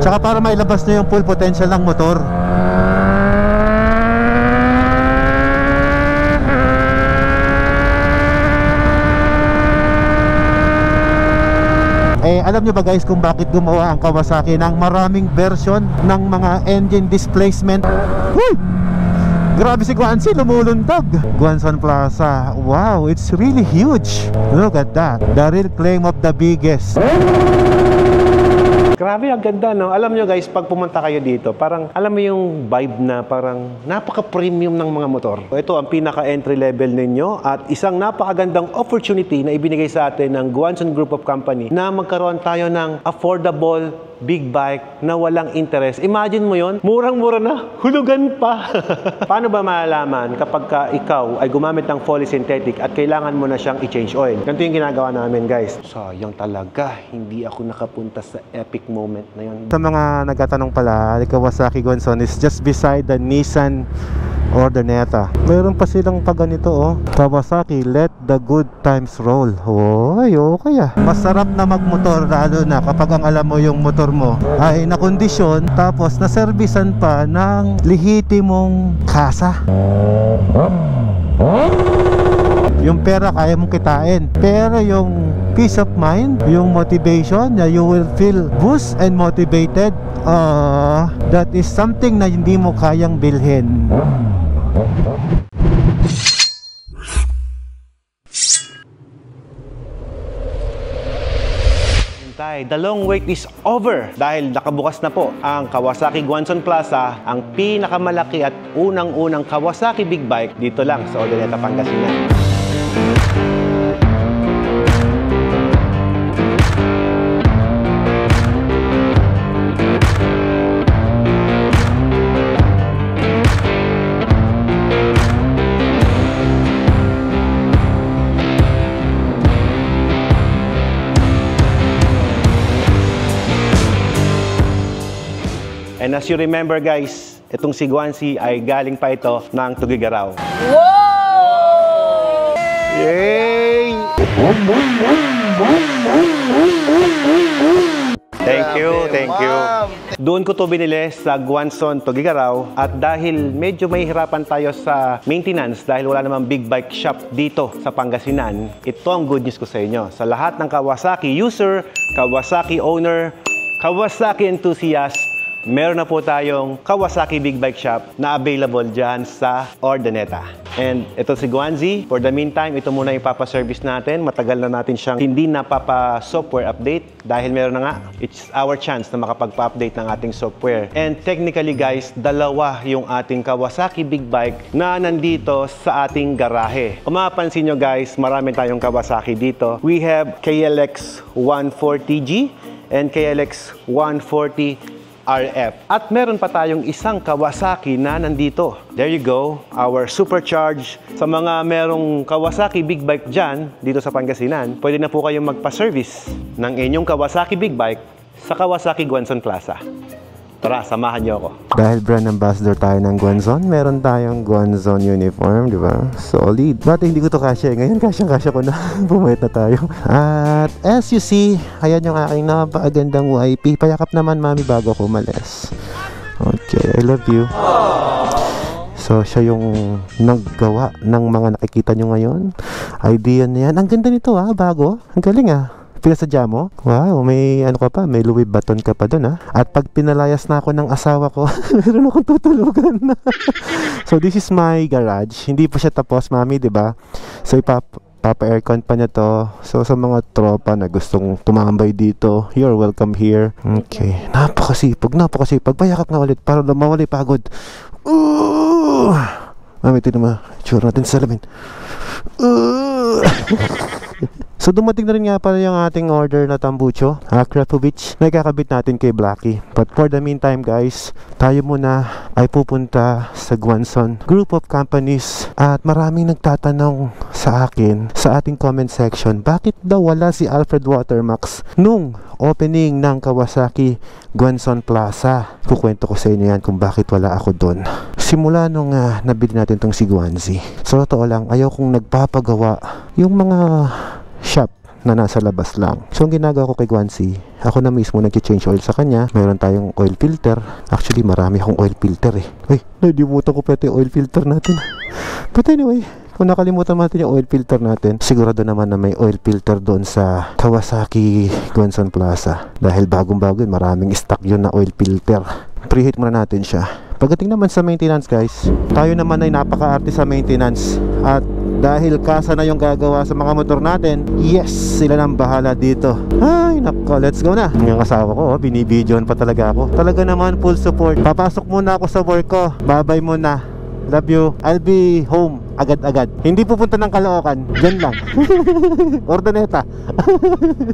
Tsaka para mailabas na yung full potential ng motor. Alam nyo ba guys kung bakit gumawa ang Kawasaki ng maraming version ng mga engine displacement? Woo! Grabe si Guanzi, lumuluntag. Guanzon Plaza, wow, it's really huge. Look at that, the real claim of the biggest. Grabe, ang ganda, no? Alam nyo guys, pag pumunta kayo dito, parang alam mo yung vibe na parang napaka-premium ng mga motor. Ito ang pinaka-entry level ninyo at isang napakagandang opportunity na ibinigay sa atin ng Guanzon Group of Company na magkaroon tayo ng affordable big bike na walang interest. Imagine mo yon, murang-mura na, hulugan pa. Paano ba malalaman kapag ikaw ay gumamit ng fully synthetic at kailangan mo na siyang i-change oil? Ganito yung ginagawa namin guys. Sayang talaga, hindi ako nakapunta sa epic moment na yun. Sa mga nagtatanong pala, Kawasaki Guanzon is just beside the Nissan Ordoneta. Mayroon pa silang paganito, oh. Kawasaki, let the good times roll. Oy, okay ah. Masarap na magmotor lalo na kapag ang alam mo yung motor mo ay nakondisyon tapos naservisan pa ng lehitimong kasa. Yung pera kaya mong kitain, pero yung peace of mind, yung motivation na you will feel boost and motivated, that is something na hindi mo kayang bilhin. The long wait is over dahil nakabukas na po ang Kawasaki Guanzon Plaza, ang pinakamalaki at unang-unang Kawasaki Big Bike dito lang sa Ordoneta, Pangasinan. And as you remember guys, itong si Guanzi ay galing pa ito ng Tugigaraw. Wow! Yay! Thank you, thank you. Doon ko to binili sa Guanzon, Tugigaraw, at dahil medyo may hirapan tayo sa maintenance dahil wala namang big bike shop dito sa Pangasinan, ito ang good news ko sa inyo. Sa lahat ng Kawasaki user, Kawasaki owner, Kawasaki enthusiast, meron na po tayong Kawasaki Big Bike Shop na available dyan sa Ordoneta. And ito si Guanzi. For the meantime, ito muna yung papaservice natin. Matagal na natin siyang hindi napapa-software update dahil meron na nga, it's our chance na makapagpa-update ng ating software. And technically guys, dalawa yung ating Kawasaki Big Bike na nandito sa ating garahe. Kung mapapansin nyo guys, marami tayong Kawasaki dito. We have KLX 140G and KLX 140 RF. At meron pa tayong isang Kawasaki na nandito. There you go, our supercharged. Sa mga merong Kawasaki Big Bike dyan, dito sa Pangasinan, pwede na po kayong magpa-service ng inyong Kawasaki Big Bike sa Kawasaki Guanzon Plaza. Tara, samahan niyo ako. Dahil brand ambassador tayo ng Guanzon, meron tayong Guanzon uniform, di ba? Solid. But hindi ko to kasya. Ngayon, kasya ko na. Bumait na tayo. At as you see, ayan yung aking napakagandang YP. Payakap naman, mami, bago ako umalis. Okay, I love you. So, siya yung naggawa ng mga nakikita nyo ngayon. Idea na yan. Ang ganda nito, bago. Ang galing, pinasadya mo? Wow, may ano ka pa, may Louis Vuitton ka pa dun At pag pinalayas na ako ng asawa ko, meron akong tutulugan na. So this is my garage. Hindi pa siya tapos, mami, 'di ba? So papa-aircon pa niya to. So sa mga tropa na gustong tumambay dito, you're welcome here. Okay, napakasipag. Payakap nga ulit para mawala pagod. Mami, ito naman, tsura natin sa salamin. So dumating na rin nga pala yung ating order na tambucho, Krapovic, na ikakabit natin kay Blackie. But for the meantime guys, tayo muna ay pupunta sa Guanzon Group of Companies. At maraming nagtatanong sa akin sa ating comment section, bakit daw wala si Alfred Watermax nung opening ng Kawasaki Guanzon Plaza? Kukwento ko sa inyo yan kung bakit wala ako doon. Simula nung nabili natin tong si Guanzi, so totoo lang, ayaw kong nagpapagawa yung mga shop na nasa labas lang. So ang ginagawa ko kay Guancy, ako na mismo nag-change oil sa kanya. Mayroon tayong oil filter. Actually marami akong oil filter eh. Uy, nalimutan ko pati oil filter natin. But anyway, kung nakalimutan natin yung oil filter natin, sigurado naman na may oil filter doon sa Kawasaki Guanson Plaza. Dahil bagong-bago yun, maraming stock yun na oil filter. Preheat muna natin siya. Pagdating naman sa maintenance guys, tayo naman ay napaka-arte sa maintenance. At dahil kasa na yung gagawa sa mga motor natin, yes, sila nang bahala dito. Ay, nako, let's go na. Yung asawa ko, binibidyoan pa talaga ako. Talaga naman, full support. Papasok muna ako sa work ko. Bye-bye muna. Love you. I'll be home agad-agad. Hindi pupunta ng Caloocan. Diyan lang. Ordaneta.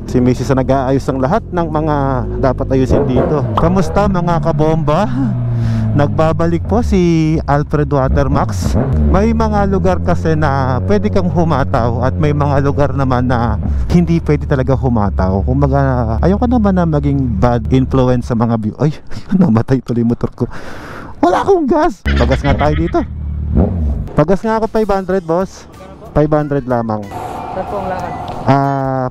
Si Mrs. na nag-aayos ng lahat ng mga dapat ayusin dito. Kamusta mga kabomba? Nagbabalik po si Alfred Watermax. May mga lugar kasi na pwede kang humataw at may mga lugar naman na hindi pwede talaga humataw. Kumbaga, ayoko naman na maging bad influence sa mga view. Ay, namatay tuloy motor ko. Wala akong gas. Pagas nga tayo dito. Pagas nga ako 500 boss. 500 lamang. Saan po ang lakad?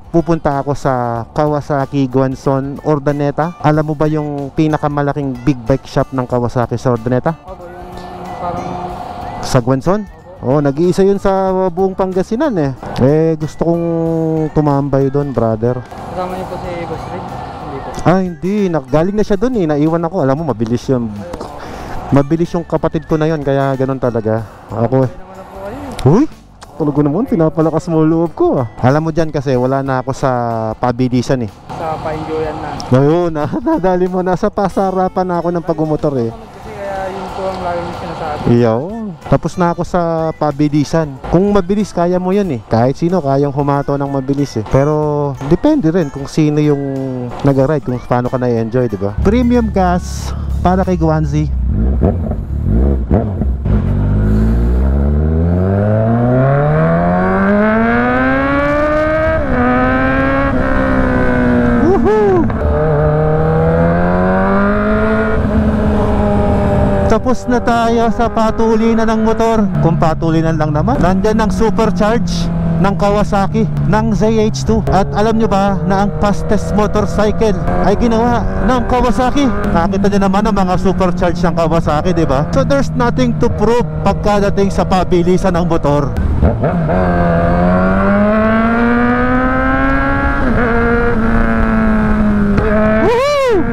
Pupunta ako sa Kawasaki Guanson Ordaneta. Alam mo ba yung pinakamalaking big bike shop ng Kawasaki sa Ordaneta? Opo, yung parang... Sa Guanson? Oh, nag-iisa yun sa buong Pangasinan eh. Gusto kong tumambay doon, brother. Kasama niyo po si Boss Red? Hindi po. Hindi. Galing na siya doon eh. Naiwan ako. Alam mo, mabilis yun. Mabilis yung kapatid ko na yun. Kaya ganun talaga. Ako eh. Naman na po kayo. Uy! Talaga naman, pinapalakas mo loob ko ah. Alam mo dyan kasi wala na ako sa pabilisan eh. Sa pa-enjoyan na. Ayun, nadali mo, nasa pasarapan na ako ng pag-umotor eh. Kasi kaya yun po ang lagi yung sinasabi. Iyaw, tapos na ako sa pabilisan. Kung mabilis, kaya mo yan eh. Kahit sino, kayang humato ng mabilis eh. Pero, depende rin kung sino yung nag-ride, kung paano ka na-enjoy, di ba? Premium gas para kay Guancy. Tapos na tayo sa patulinan ng motor. Kung patulinan lang naman, nandyan ang supercharge ng Kawasaki, ng ZH2. At alam nyo ba na ang fastest motorcycle ay ginawa ng Kawasaki? Nakita nyo naman ang mga supercharge ng Kawasaki, di ba? So there's nothing to prove pagkadating sa pabilisan ng motor.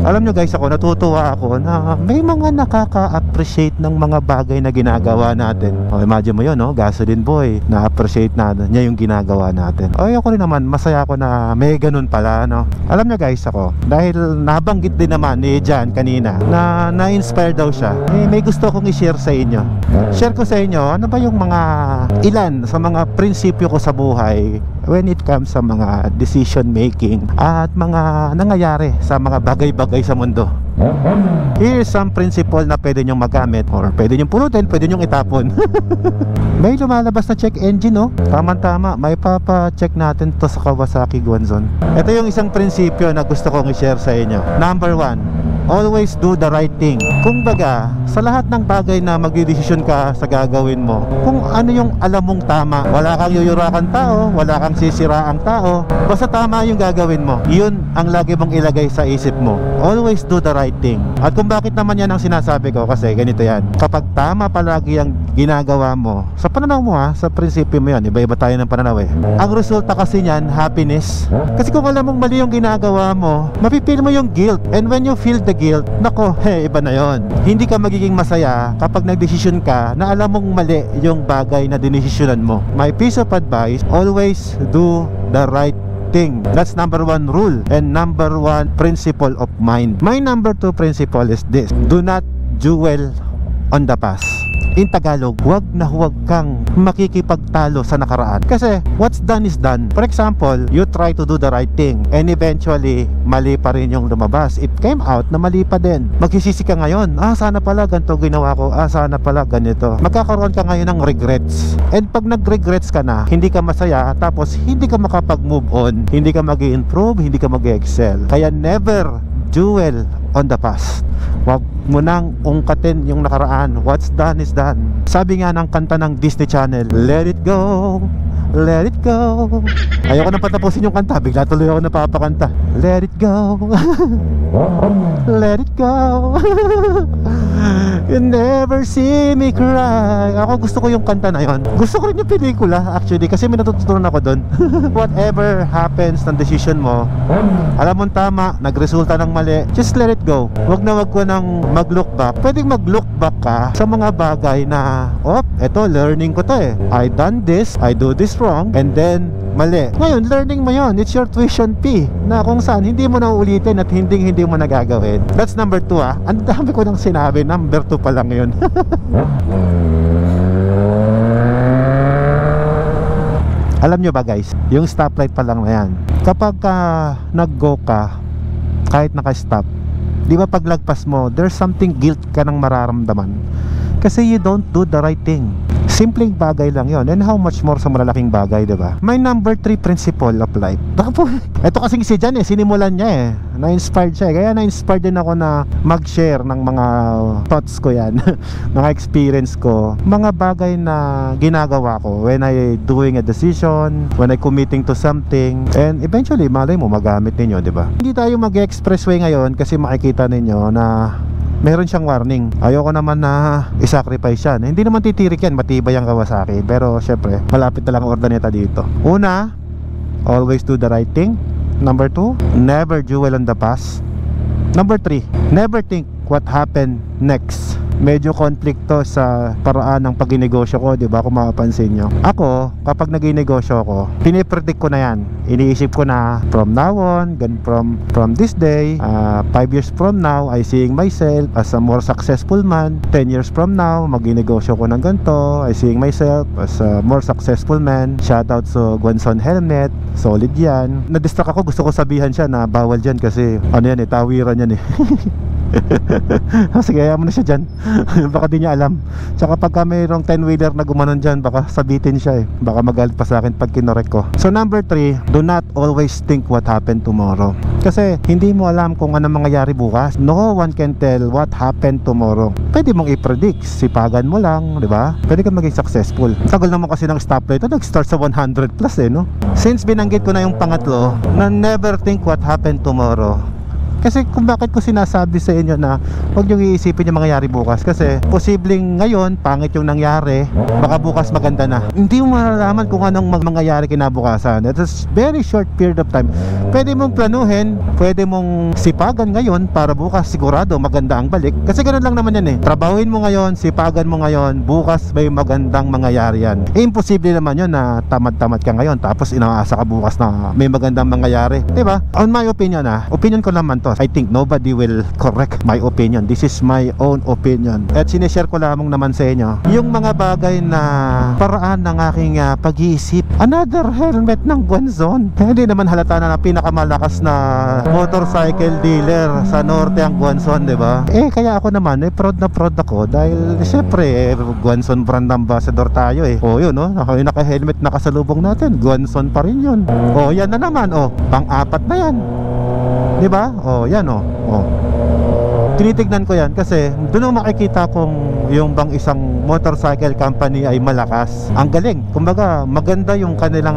Alam nyo guys, ako natutuwa ako na may mga nakaka-appreciate ng mga bagay na ginagawa natin. Imagine mo yun, no? Gasoline boy, na-appreciate niya yung ginagawa natin. Ako rin naman, masaya ako na may ganun pala, no? Alam nyo guys, ako, dahil nabanggit din naman ni Jan kanina na na-inspire daw siya, may gusto kong i-share sa inyo. Share ko sa inyo, ano ba yung mga ilan sa mga prinsipyo ko sa buhay when it comes sa mga decision making at mga nangyayari sa mga bagay-bagay sa mundo. Here's some principle na pwede nyong magamit or pwede nyong pulutin, pwede nyong itapon. May lumalabas na check engine, no? Tama-tama, may papa-check natin to sa Kawasaki Guanson. Ito yung isang prinsipyo na gusto kong i-share sa inyo. Number 1, always do the right thing. Kung baga, sa lahat ng bagay na magdidesisyon ka sa gagawin mo, kung ano yung alam mong tama, wala kang yuyurakan tao, wala kang sisiraang tao, basta tama yung gagawin mo, yun ang lagi mong ilagay sa isip mo. Always do the right thing. At kung bakit naman yan ang sinasabi ko, kasi ganito yan, kapag tama palagi ang ginagawa mo, sa pananaw mo sa prinsipyo mo yan, iba-iba tayo ng pananaw eh, ang resulta kasi niyan, happiness. Kasi kung alam mong mali yung ginagawa mo, mapipil mo yung guilt, and when you feel the guilt, nako, iba na yon. Hindi ka magiging masaya kapag nagdesisyon ka na alam mong mali yung bagay na dinesisyonan mo. My piece of advice, always do the right thing. That's number 1 rule and number 1 principle of mine. My number 2 principle is this: do not dwell on the past. In Tagalog, huwag na huwag kang makikipagtalo sa nakaraan. Kasi what's done is done. For example, you try to do the right thing and eventually mali pa rin yung lumabas. It came out na mali pa din. Magsisisi ka ngayon, sana pala ganito ginawa ko, sana pala ganito. Magkakaroon ka ngayon ng regrets. And pag nag-regrets ka na, hindi ka masaya, tapos hindi ka makapag-move on, hindi ka mag-i-improve, hindi ka mag-i-excel. Kaya never dwell on the past. Wag mo nang ungkatin yung nakaraan. What's done is done. Sabi nga ng kanta ng Disney Channel, let it go, let it go. Ayoko na patapusin yung kanta, bigla tuloy ako napapakanta. Let it go. Let it go. You never see me cry. Ako gusto ko yung kanta na yon. Gusto ko rin yung pelikula actually, kasi may natutunan ako doon. Whatever happens ng decision mo, alam mo tama, nagresulta ng mali, just let it go. Wag na wag ko nang mag-look back. Pwedeng mag-look back ka sa mga bagay na, eto learning ko to eh. I done this, I do this wrong, and then mali. Ngayon, learning mo yon. It's your tuition fee na kung saan hindi mo na uulitin at hindi mo na gagawin. That's number 2 ah. Ang dami ko nang sinabi, number 2 pa lang yun. Alam nyo ba guys, yung stoplight pa lang na yan, kapag nag-go ka, kahit naka-stop, di ba paglagpas mo, there's something guilt ka nang mararamdaman kasi you don't do the right thing. Simpleng bagay lang yon, and how much more sa malalaking bagay, diba? My number 3 principle of life. Ito kasing si Jan sinimulan niya eh. Na-inspired siya eh. Kaya na-inspired din ako na mag-share ng mga thoughts ko yan. Mga experience ko. Mga bagay na ginagawa ko when I doing a decision, when I committing to something, and eventually, malay mo, magamit ninyo, diba? Hindi tayo mag-expressway ngayon kasi makikita ninyo na meron siyang warning. Ayoko naman na i-sacrifice yan. Hindi naman titirik yan, matibay ang Kawasaki. Pero syempre, malapit na lang ang ordaneta dito. Una, always do the right thing. Number 2, never dwell on the past. Number 3, never think what happened next. Medyo konflikto sa paraan ng pagninegosyo ko, di ba? Kung mapapansin nyo, ako, kapag nagninegosyo ko, pinipredict ko na yan. Iniisip ko na from now on, from this day, 5 years from now, I seeing myself as a more successful man. 10 years from now, magninegosyo ko ng ganito, I seeing myself as a more successful man. Shoutout sa Guanzon helmet, solid yan. Na-distract ako, gusto ko sabihan siya na bawal dyan kasi ano yan eh, tawiran yan eh. Sige, ayaw mo na siya dyan. Baka di niya alam. Tsaka pagka mayroong 10-wheeler na gumanon dyan, baka sabitin siya eh. Baka magalit pa sa akin pag kinorek ko. So number 3, do not always think what happened tomorrow. Kasi hindi mo alam kung ano mangyayari bukas. No one can tell what happened tomorrow. Pwede mong i-predict, sipagan mo lang, di ba? Pwede kang maging successful. Tagal naman kasi ng stoplight, nag-start sa 100 plus eh, no? Since binanggit ko na yung pangatlo, na never think what happened tomorrow. Kasi kung bakit ko sinasabi sa inyo na huwag nyo iisipin yung mangyayari bukas, kasi posibleng ngayon pangit yung nangyari, baka bukas maganda na. Hindi mo malalaman kung anong mangyayari kinabukasan. It's a very short period of time. Pwede mong planuhin, pwede mong sipagan ngayon para bukas sigurado maganda ang balik. Kasi ganoon lang naman yan eh. Trabahuin mo ngayon, sipagan mo ngayon, bukas may magandang mangyayari yan. Imposible naman yun na tamad-tamad ka ngayon tapos inaasa ka bukas na may magandang mangyayari, diba? On my opinion opinion ko naman to. I think nobody will correct my opinion. This is my own opinion. At sinishare ko lamang naman sa inyo yung mga bagay na paraan ng aking pag-iisip. Another helmet ng Guanzon. Hindi naman halata na pinakamalakas na motorcycle dealer sa norte ang Guanzon, diba? Kaya ako naman, proud na proud ako dahil syempre, Guanzon brand ambassador tayo eh. Yun, naka-helmet nakasalubong natin. Guanzon pa rin yun. Yan na naman, pang-apat na yan. Diba? Yan tinitignan ko yan kasi doon makikita kung yung bang isang motorcycle company ay malakas. Ang galing, kumbaga maganda yung kanilang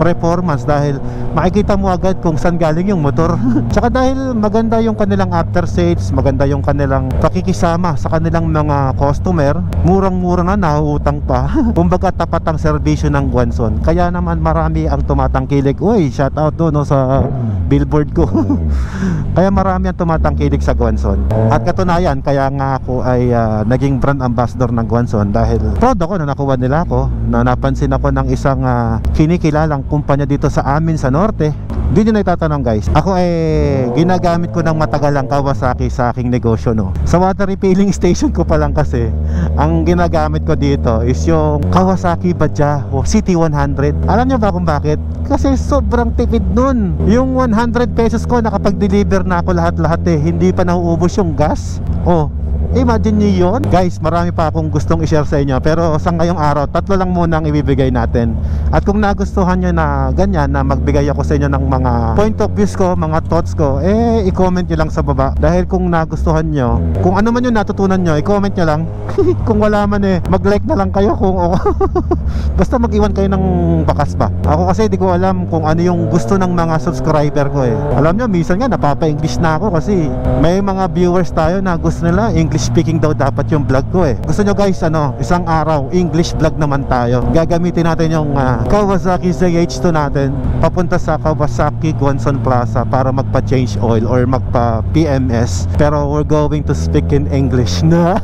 performance dahil makikita mo agad kung saan galing yung motor. Tsaka dahil maganda yung kanilang after sales, maganda yung kanilang pakikisama sa kanilang mga customer, murang-mura na, nahuutang pa. Kumbaga tapat ang serbisyo ng Guanzon. Kaya naman marami ang tumatangkilik. Uy, shout out doon sa billboard ko. Kaya marami ang tumatangkilik sa Guanzon. At katunayan, kaya nga ako ay naging brand ambassador ng Guanzon dahil proud ako na nakuha nila ako, na napansin ako ng isang kinikilalang kumpanya dito sa amin sa norte. Hindi nyo na itatanong guys, ako ay ginagamit ko ng matagal ang Kawasaki sa aking negosyo, no? Sa water refilling station ko pa lang kasi ang ginagamit ko dito is yung Kawasaki Badja o City 100. Alam nyo ba kung bakit? Kasi sobrang tipid nun. Yung 100 pesos ko nakapag-deliver na ako lahat-lahat eh. Hindi pa nauubos yung gas. Imagine nyo yun. Guys, marami pa akong gustong i-share sa inyo, pero sa ngayong araw, 3 lang muna ang ibibigay natin. At kung nagustuhan nyo na ganyan, na magbigay ako sa inyo ng mga point of views ko, mga thoughts ko, i-comment nyo lang sa baba. Dahil kung nagustuhan nyo, kung ano man yung natutunan nyo, i-comment nyo lang. Kung wala man mag-like na lang kayo kung basta mag-iwan kayo ng bakas ba. Ako kasi di ko alam kung ano yung gusto ng mga subscriber ko Alam nyo, minsan nga napapa-English na ako kasi may mga viewers tayo na gusto nila English speaking daw dapat yung vlog ko Gusto nyo guys, isang araw English vlog naman tayo. Gagamitin natin yung Kawasaki ZH2 natin papunta sa Kawasaki Guanzon Plaza para magpa-change oil or magpa-PMS. Pero we're going to speak in English na.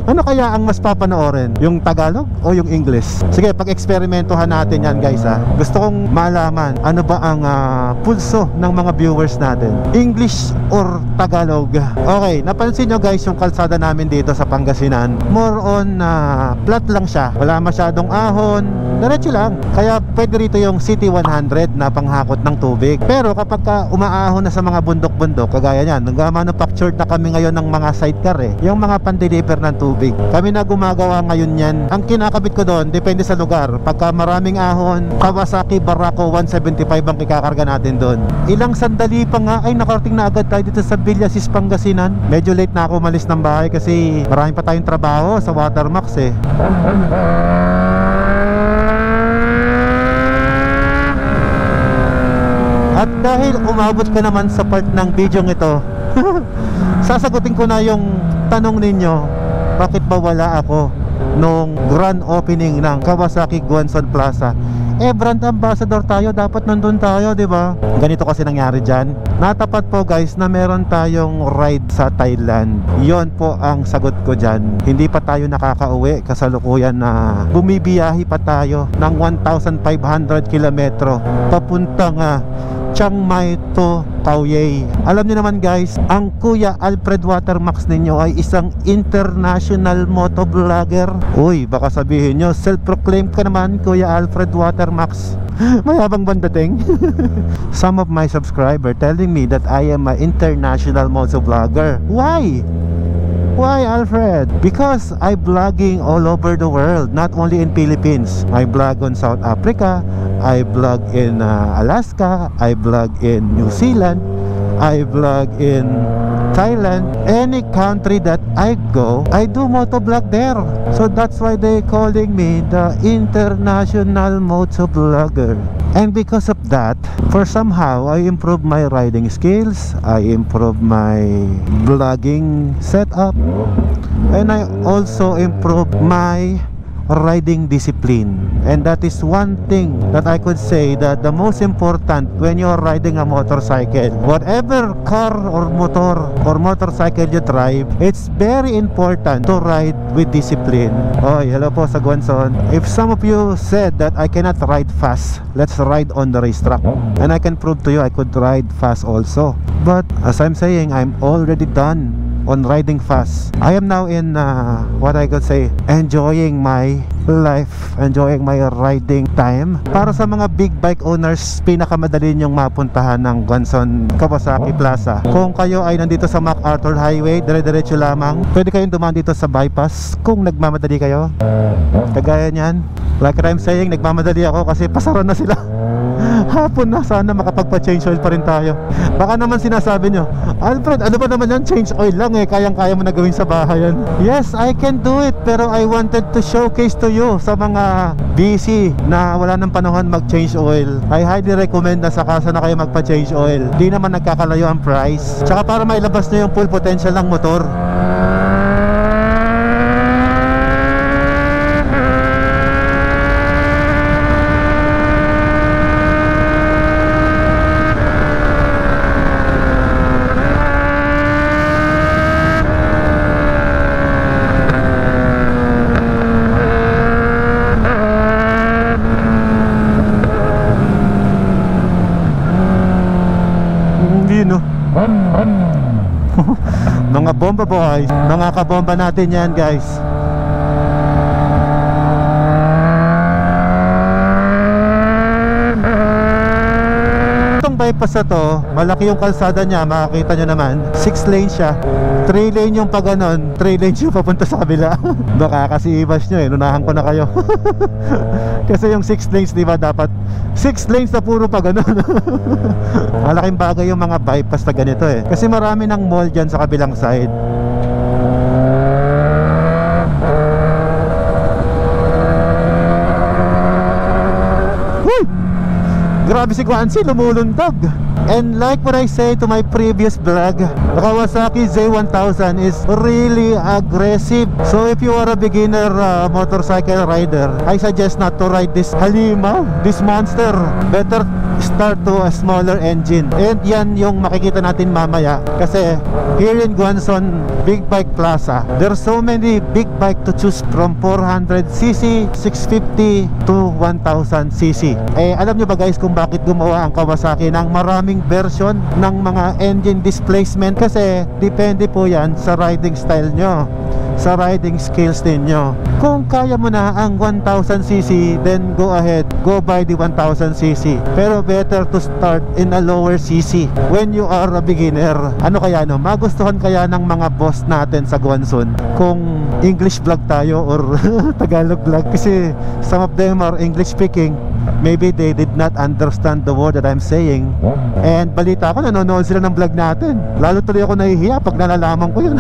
Ano kaya ang mas papanoorin? Yung Tagalog o yung English? Sige, pag-eksperimentohan natin yan guys Gusto kong malaman ano ba ang pulso ng mga viewers natin, English or Tagalog. Okay, napansin nyo guys yung kalsada namin dito sa Pangasinan, more on flat lang siya, wala masyadong ahon, diretso lang. Kaya pwede rito yung City 100 na panghakot ng tubig. Pero kapag umaahon na sa mga bundok-bundok, kagaya yan, nag-manufactured na kami ngayon ng mga sidecar yung mga pan-deliver ng tubig. Kami na gumagawa ngayon yan. Ang kinakabit ko doon, depende sa lugar. Pagka maraming ahon, Kawasaki Barako 175 ang ikakarga natin doon. Ilang sandali pa nga ay nakarating na agad tayo dito sa Villasis, Pangasinan. Medyo late na ako umalis ng bahay kasi marami pa tayong trabaho sa Watermax At dahil umabot ka naman sa part ng video ito, sasagutin ko na yung tanong ninyo, bakit ba wala ako nung grand opening ng Kawasaki Guanzon Plaza? Brand ambassador tayo, dapat nandun tayo, di ba? Ganito kasi nangyari dyan. Natapat po guys na meron tayong ride sa Thailand. Yon po ang sagot ko dyan. Hindi pa tayo nakakauwi, kasalukuyan na bumibiyahi pa tayo ng 1,500 kilometro papuntang Chiang Mai to Taoyuan. Alam niyo naman guys, ang Kuya Alfred Watermax ninyo ay isang international motovlogger. Uy, baka sabihin nyo, self-proclaimed ka naman Kuya Alfred Watermax. Mayabang bandating. Some of my subscribers telling me that I am an international motovlogger. Why? Why, Alfred? Because I vlogging all over the world, not only in Philippines. I vlog on South Africa, I vlog in Alaska, I vlog in New Zealand, I vlog in Thailand. Any country that I go, I do motovlog there. So that's why they calling me the international motovlogger. And because of that, for somehow I improve my riding skills, I improve my vlogging setup, and I also improve my riding discipline. And that is one thing that I could say that the most important when you're riding a motorcycle, whatever car or motor or motorcycle you drive, it's very important to ride with discipline. Oh, hello po sa Guanzon. If some of you said that I cannot ride fast, let's ride on the racetrack, and I can prove to you I could ride fast also. But as I'm saying, I'm already done on riding fast. I am now in what I could say, enjoying my life, enjoying my riding time. Para sa mga big bike owners, pinakamadali nyong mapuntahan ng Guanzon Kawasaki Plaza. Kung kayo ay nandito sa MacArthur Highway, dire-diretso lamang. Pwede kayong dumaan dito sa bypass kung nagmamadali kayo. Kagaya nyan, like I'm saying, nagmamadali ako kasi pasara na sila. Hapon na, sana makapagpa-change oil pa rin tayo. Baka naman sinasabi nyo, Alfred, ano ba naman yan? Change oil lang kayang-kaya mo na gawin sa bahay yan. Yes, I can do it, pero I wanted to showcase to you sa mga busy na wala ng panahon mag-change oil. I highly recommend na sakasa na kayo magpa-change oil. Di naman nagkakalayo ang price. Tsaka para mailabas nyo yung full potential ng motor. Mga bomba boys, mga kabomba natin yan guys. Itong Itong bypass na to, malaki yung kalsada niya, makakita nyo naman. 6 lane siya. 3 lane yung pag ganon, 3 lane yung papunta sa kabila. Baka kasi ibas nyo eh, nunahan ko na kayo. Kasi yung 6 lanes, di ba, dapat 6 lanes na puro pag ganon. Malaking bagay yung mga bypass na ganito eh. Kasi marami ng mall dyan sa kabilang side. Grabe si Kwanzi, lumulundag. And like what I say to my previous vlog, the Kawasaki Z1000 is really aggressive. So if you are a beginner motorcycle rider, I suggest not to ride this Halima, this monster. Better start to a smaller engine. And yan yung makikita natin mamaya. Kasi here in Guanzon Big Bike Plaza, there's so many big bike to choose from, 400cc, 650 to 1000cc. Eh alam nyo ba guys kung bakit gumawa ang Kawasaki ng maraming version ng mga engine displacement? Kasi depende po yan sa riding style nyo, sa riding skills ninyo. Kung kaya mo na ang 1000cc, then go ahead, go buy the 1000cc. Pero better to start in a lower cc when you are a beginner. Ano kaya no? Magustuhan kaya ng mga boss natin sa Guanzon kung English vlog tayo or Tagalog vlog? Kasi some of them are English speaking. Maybe they did not understand the word that I'm saying. And balita ko, nanonood sila ng vlog natin. Lalo tuloy ako nahihiya pag nalalaman ko yun.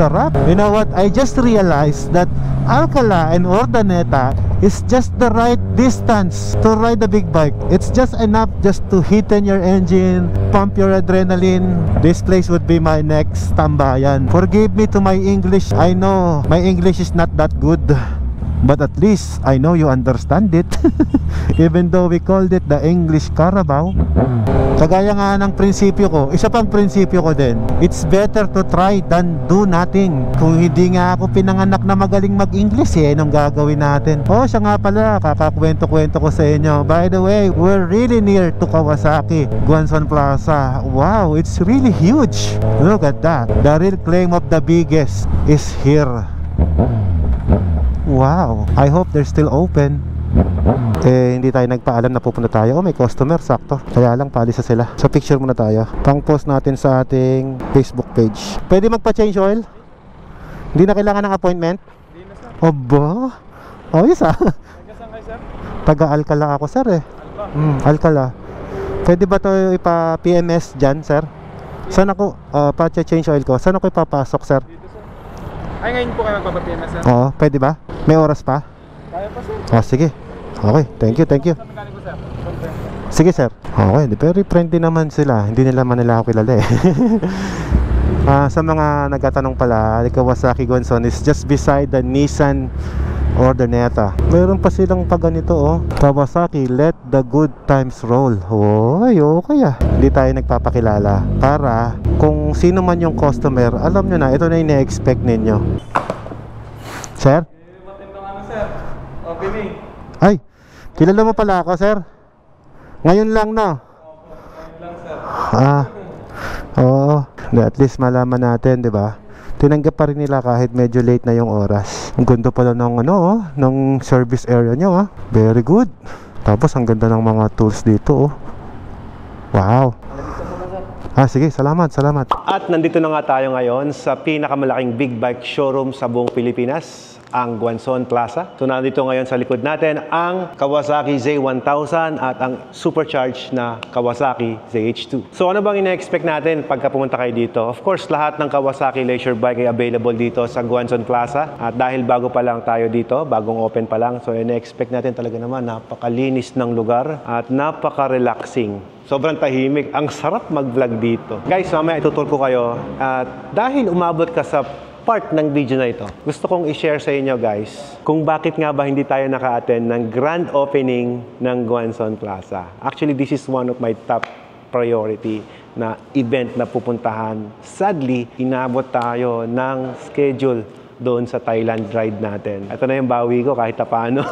Sarap. You know what? I just realized that Alcala and Urdaneta is just the right distance to ride the big bike. It's just enough just to hit in your engine, pump your adrenaline. This place would be my next tambayan. Forgive me to my English. I know my English is not that good, but at least I know you understand it. Even though we called it the English Carabao. Kagaya nga ng prinsipyo ko, isa pang prinsipyo ko din, it's better to try than do nothing. Kung hindi nga ako pinanganak na magaling mag-English eh, anong gagawin natin? Oh, siya nga pala, kakakwento-kwento ko sa inyo. By the way, we're really near to Kawasaki Guanzon Plaza. Wow, it's really huge. Look at that. The real claim of the biggest is here. Wow, I hope they're still open. Eh, hindi tayo nagpaalam na pupunta tayo. Oh, may customer, sakto. Kaya lang, paalis na sila. So, picture muna tayo. Pang-post natin sa ating Facebook page. Pwede magpa-change oil? Hindi na kailangan ng appointment? Hindi na, sir. Oba? Oh, yes ah. Nagkasang kayo, sir? Taga-Alcala ako, sir eh. Alcala. Pwede ba ito ipa-PMS dyan, sir? Saan ako, pa-change oil ko? Saan ako ipapasok, sir? Dito, sir. Ay, ngayon po kayo magpapapin na, sir. Oo, pwede ba? May oras pa? Kaya pa, sir. Oh, sige. Okay, thank you, thank you. Saan magaling po, sir? Sige, sir. Okay, very friendly naman sila. Hindi nila ako kilala eh. Sa mga nagtatanong pala, Kawasaki Guanzon is just beside the Nissan Urdaneta. Meron pa silang pag ganito oh. Kawasaki, let the good times roll. Oy, okay ah. Hindi tayo nagpapakilala para kung sino man yung customer, alam nyo na, ito na yung na-expect ninyo. Sir? Matindong ano, sir? Opening. Ay, kilala mo pala ako, sir? Ngayon lang, no? Ngayon lang, sir. Oo. At least malaman natin, di ba? Tinanggap pa rin nila kahit medyo late na yung oras. Ang ganda pala ng ng service area nyo, ah. Very good. Tapos ang ganda ng mga tools dito, oh. Wow. Sige, salamat. At nandito na nga tayo ngayon sa pinakamalaking big bike showroom sa buong Pilipinas, ang Guanzon Plaza. So nandito ngayon sa likod natin ang Kawasaki Z1000 at ang supercharged na Kawasaki ZH2. So ano bang ina-expect natin pagka pumunta kayo dito? Of course, lahat ng Kawasaki leisure bike ay available dito sa Guanzon Plaza. At dahil bago pa lang tayo dito, bagong open pa lang, so ina-expect natin talaga naman napakalinis ng lugar at napaka-relaxing. Sobrang tahimik. Ang sarap mag-vlog dito. Guys, mamaya ituturo ko kayo. At dahil umabot ka sa part ng video na ito, gusto kong i-share sa inyo guys kung bakit nga ba hindi tayo naka-attend ng grand opening ng Guanzon Plaza. Actually, this is one of my top priority na event na pupuntahan. Sadly, inabot tayo ng schedule doon sa Thailand ride natin. Ito na yung bawi ko kahit paano.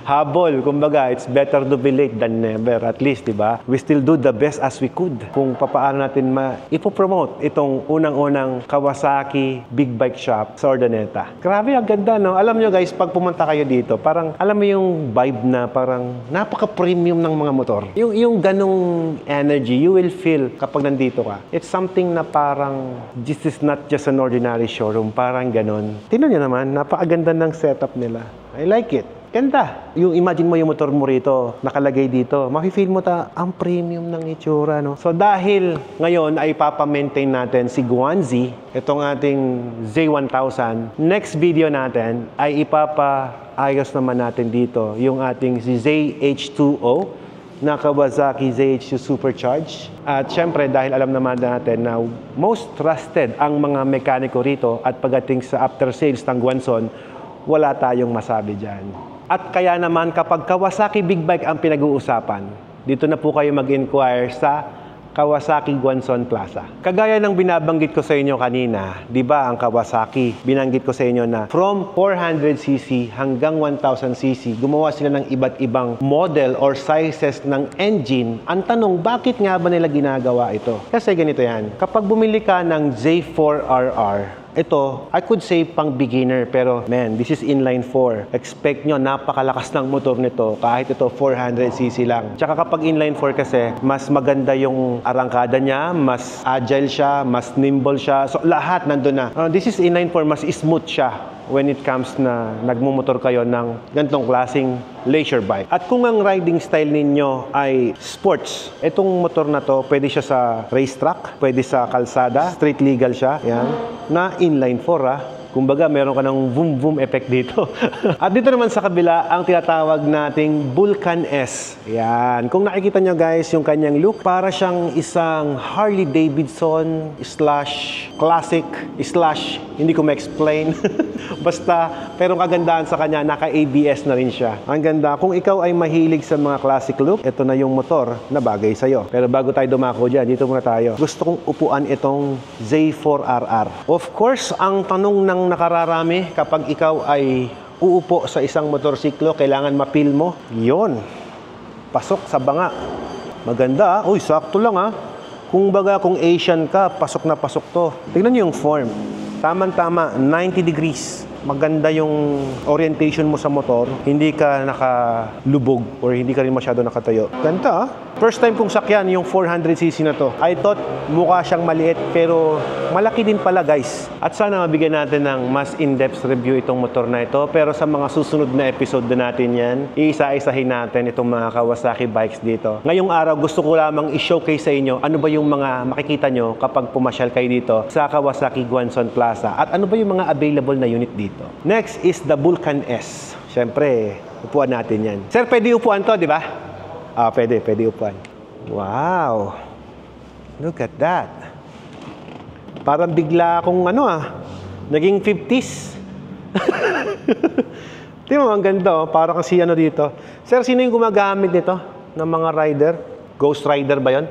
Habol, kumbaga, it's better to be late than never. At least, di ba? We still do the best as we could. Kung papaano natin ipopromote itong unang-unang Kawasaki Big Bike Shop sa Urdaneta. Grabe, ang ganda, no? Alam nyo guys, pag pumunta kayo dito, parang, alam mo yung vibe na parang napaka-premium ng mga motor. Yung ganong energy, you will feel kapag nandito ka. It's something na parang, this is not just an ordinary showroom. Parang ganon. Tingnan nyo naman, napakaganda ng setup nila. I like it. Ganda. Yung imagine mo yung motor mo rito, nakalagay dito. Mafe-feel mo ang premium ng itsura, no? So dahil ngayon ay papa-maintain natin si Guanzi, itong ating Z1000, next video natin ay ipapa-ayos naman natin dito yung ating si ZH2O na Kawasaki ZH2 Supercharge. At syempre, dahil alam naman natin na most trusted ang mga mekaniko rito at pagdating sa after sales ng Guanzon, wala tayong masabi dyan. At kaya naman kapag Kawasaki Big Bike ang pinag-uusapan, dito na po kayo mag-inquire sa Kawasaki Guanzon Plaza. Kagaya ng binabanggit ko sa inyo kanina, di ba ang Kawasaki, binanggit ko sa inyo na from 400cc hanggang 1000cc, gumawa sila ng iba't ibang model or sizes ng engine. Ang tanong, bakit nga ba nila ginagawa ito? Kasi ganito yan, kapag bumili ka ng Z4RR, ito, I could say pang beginner, pero man, this is inline 4. Expect nyo, napakalakas ng motor nito, kahit ito 400cc lang. Tsaka kapag inline 4 kasi, mas maganda yung arangkada niya, mas agile siya, mas nimble siya. So, lahat nandun na. This is inline 4, mas smooth siya when it comes na nagmumotor kayo ng ganitong klaseng leisure bike. At kung ang riding style ninyo ay sports, itong motor na to, pwede siya sa racetrack, pwede sa kalsada, street legal siya, yan, na inline 4 Kumbaga, meron ka ng boom-boom effect dito. At dito naman sa kabila, ang tinatawag nating Vulcan S. Yan. Kung nakikita nyo guys, yung kanyang look, para siyang isang Harley Davidson / classic / hindi ko ma-explain. Basta, pero ang kagandahan sa kanya, naka-ABS na rin siya. Ang ganda. Kung ikaw ay mahilig sa mga classic look, ito na yung motor na bagay sa'yo. Pero bago tayo dumako dyan, dito muna tayo. Gusto kong upuan itong Z4RR. Of course, ang tanong ng nakararami, kapag ikaw ay uupo sa isang motorsiklo, kailangan mapil mo. Yon. Pasok sa banga. Maganda. Uy, sakto lang ha. Kung baga, kung Asian ka, pasok na pasok to. Tignan niyo yung form. Tamang-tama, 90 degrees. Maganda yung orientation mo sa motor. Hindi ka nakalubog or hindi ka rin masyado nakatayo. Ganda ah. First time kong sakyan yung 400cc na to. I thought mukha siyang maliit pero malaki din pala guys. At sana mabigyan natin ng mas in-depth review itong motor na ito. Pero sa mga susunod na episode na natin yan, iisa-isahin natin itong mga Kawasaki bikes dito. Ngayong araw gusto ko lamang i-showcase sa inyo ano ba yung mga makikita nyo kapag pumasyal kayo dito sa Kawasaki Guanzon Plaza. At ano ba yung mga available na unit dito. Next is the Vulcan S. Siyempre, upuan natin yan. Sir, pwede upuan to, di ba? Pwede upuan. Wow! Look at that. Parang bigla akong naging 50s. Di mo, ang ganda oh. Parang kasi dito. Sir, sino yung gumagamit nito ng mga rider? Ghost Rider ba yun?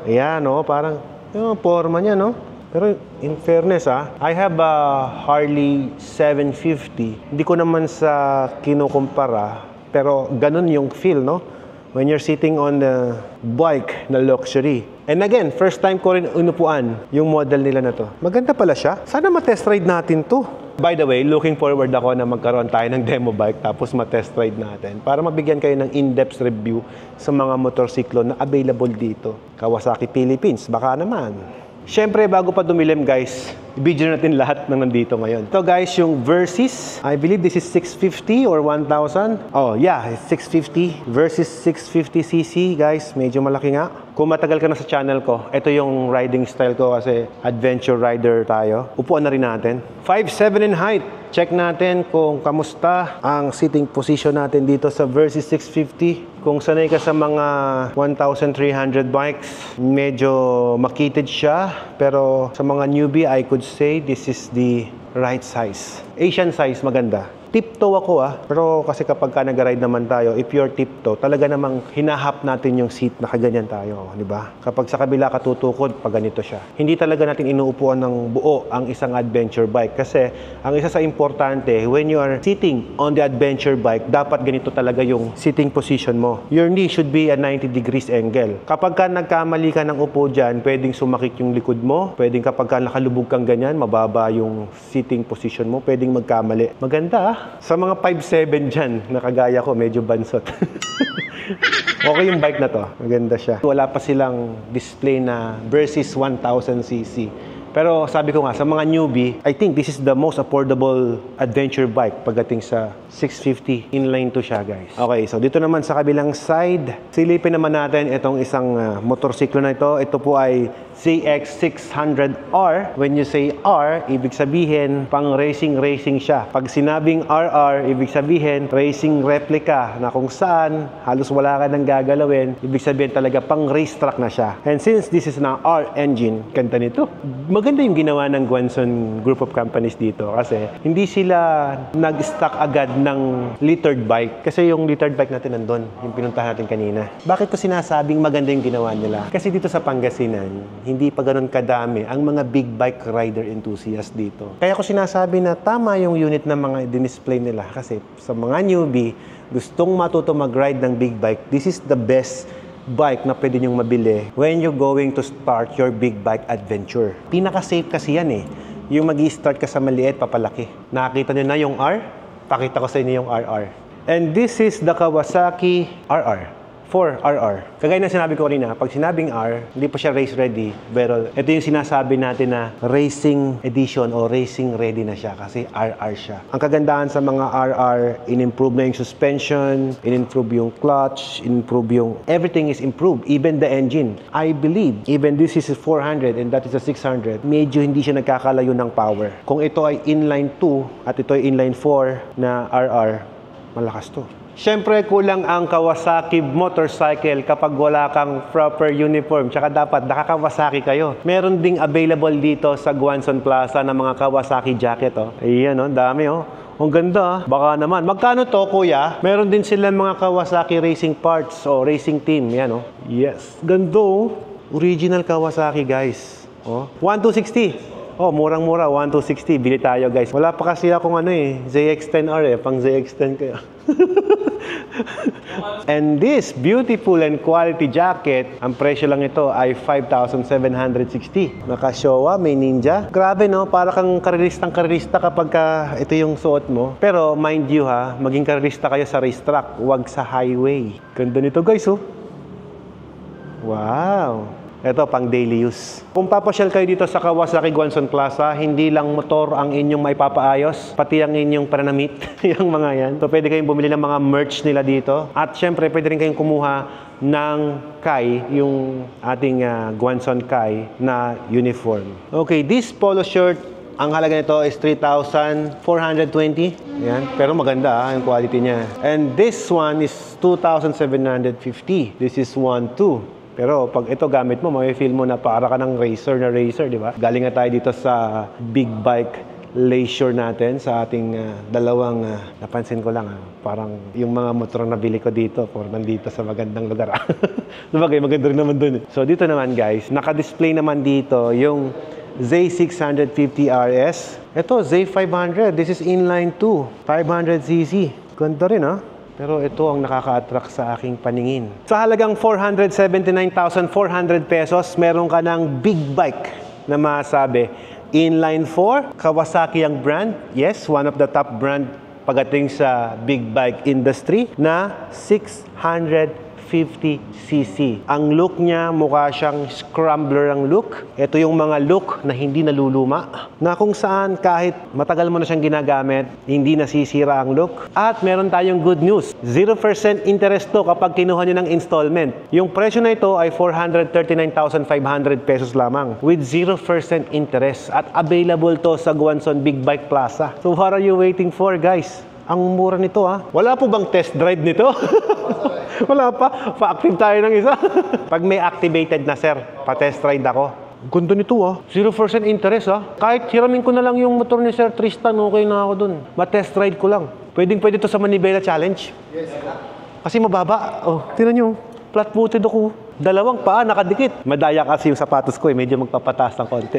Ayan, oh, parang yung forma niya, no? Pero in fairness, I have a Harley 750. Hindi ko naman sa kinukumpara, pero ganun yung feel, no? When you're sitting on the bike na luxury. And again, first time ko rin inupuan yung model nila na to. Maganda pala siya. Sana ma-test ride natin to. By the way, looking forward ako na magkaroon tayo ng demo bike tapos ma-test ride natin para mabigyan kayo ng in-depth review sa mga motorsiklo na available dito. Kawasaki Philippines, baka naman. Siyempre, bago pa dumilim guys, i-video natin lahat ng nandito ngayon. Ito guys, yung Versys. I believe this is 650 or 1,000. Oh yeah, it's 650 versus 650cc guys. Medyo malaki nga. Kung matagal ka na sa channel ko, ito yung riding style ko kasi adventure rider tayo. Upuan na rin natin. 5'7" in height. Check natin kung kamusta ang sitting position natin dito sa Versys 650. Kung sanay ka sa mga 1,300 bikes, medyo makitid siya. Pero sa mga newbie, I could would say this is the right size. Asian size, maganda. Tiptoe ako pero kasi kapag ka nag-ride naman tayo, if you're tiptoe, talaga namang hinahap natin yung seat na kaganyan tayo, di ba? Kapag sa kabila katutukod, pag ganito siya. Hindi talaga natin inuupuan ng buo ang isang adventure bike kasi ang isa sa importante, when you are sitting on the adventure bike, dapat ganito talaga yung sitting position mo. Your knee should be a 90 degrees angle. Kapag ka nagkamali ka ng upo dyan, pwedeng sumakit yung likod mo, pwedeng kapag ka nakalubog kang ganyan, mababa yung sitting position mo, pwedeng magkamali. Maganda Sa mga 5'7 dyan, na kagaya ko, medyo bansot. Okay yung bike na to. Maganda siya. Wala pa silang display na Versys 1000cc. Pero sabi ko nga, sa mga newbie, I think this is the most affordable adventure bike pagdating sa 650. Inline to siya, guys. Okay, so dito naman sa kabilang side, silipin naman natin itong isang motorsiklo na ito. Ito po ay ZX600R. When you say R, ibig sabihin pang racing siya. Pag sinabing RR, ibig sabihin racing replica na kung saan halos wala ka nang gagalawin. Ibig sabihin talaga pang racetrack na siya. And since this is na R engine, ganda nito. Maganda yung ginawa ng Guanzon Group of Companies dito kasi hindi sila nag-stock agad ng littered bike. Kasi yung littered bike natin nandun, yung pinuntahan natin kanina. Bakit ko sinasabing maganda yung ginawa nila? Kasi dito sa Pangasinan, hindi pa ganun kadami ang mga big bike rider enthusiast dito. Kaya ko sinasabi na tama yung unit na mga display nila kasi sa mga newbie, gustong matuto mag-ride ng big bike, this is the best bike na pwede nyong mabili when you're going to start your big bike adventure. Pinaka-safe kasi yan yung mag-i-start ka sa maliit, papalaki. Nakakita nyo na yung R? Pakita ko sa inyo yung RR. And this is the Kawasaki RR. 4RR. Kagaya na sinabi ko kanina, pag sinabing R, hindi pa siya race ready, pero ito yung sinasabi natin na racing edition o racing ready na siya kasi RR siya. Ang kagandahan sa mga RR, in-improve na yung suspension, in-improve yung clutch, in-improve yung everything is improved, even the engine. I believe, even this is a 400 and that is a 600, medyo hindi siya nagkakalayo ng power. Kung ito ay inline 2 at ito ay inline 4 na RR, malakas to. Siyempre, kulang ang Kawasaki motorcycle kapag wala kang proper uniform. Tsaka dapat nakakawasaki kayo. Meron ding available dito sa Guanzon Plaza ng mga Kawasaki jacket. Ayan, dami. Ang ganda. Baka naman. Magkano to, kuya? Meron din sila mga Kawasaki racing parts o racing team. Yan, Yes. Ganda, Original Kawasaki, guys. 1260. Murang-mura, 1260. Bili tayo, guys. Wala pa kasi akong ZX10R pang ZX10 kayo. And this beautiful and quality jacket, ang presyo lang ito ay 5,760. Naka-Showa, may ninja. Grabe, para kang kareristang-karerista kapag ito yung suot mo. Pero mind you maging karerista kayo sa racetrack, huwag sa highway. Ganda nito, guys, Wow! Ito, pang daily use. Kung papasyal kayo dito sa Kawasaki Guanzon Plaza, hindi lang motor ang inyong maipapaayos, pati ang inyong pananamit, yung mga yan. So, pwede kayong bumili ng mga merch nila dito. At syempre, pwede rin kayong kumuha ng Kai, yung ating Guanzon Kai na uniform. Okay, this polo shirt, ang halaga nito is 3,420. Yan. Pero maganda yung quality niya. And this one is 2,750. This is 1,200. Pero pag ito gamit mo, may feel mo na para ka ng racer, di ba? Galing nga tayo dito sa big bike leisure natin sa ating dalawang, napansin ko lang, parang yung mga motor na bili ko dito, nandito sa magandang lugar. Sabagay, maganda rin naman dun. So dito naman, guys, naka-display naman dito yung Z650 RS. Ito, Z500. This is inline 2, 500cc. Ganda rin, Pero ito ang nakaka-attract sa aking paningin. Sa halagang 479,400 pesos, meron ka ng big bike na masabi. Inline 4, Kawasaki ang brand. Yes, one of the top brand pagdating sa big bike industry na 650cc. Ang look niya, mukha siyang scrambler ang look. Ito yung mga look na hindi naluluma. Na kung saan kahit matagal mo na siyang ginagamit, hindi nasisira ang look. At meron tayong good news. 0% interest to kapag kinuha nyo ng installment. Yung presyo na ito ay 439,500 pesos lamang with 0% interest. At available to sa Guanzon Big Bike Plaza. So what are you waiting for, guys? Ang mura nito, Wala po bang test drive nito? Wala pa. Pa-active tayo ng isa. Pag may activated na, sir, pa-test ride ako. Ganda nito 0% interest Kahit hiramin ko na lang yung motor ni Sir Tristan, okay na ako dun. Ma-test ride ko lang. Pwede to sa Manibela Challenge. Yes. Kasi mababa. Tingnan nyo. Flat-footed ako. Dalawang paa nakadikit. Madaya kasi yung sapatos ko medyo magpapataas ng konti.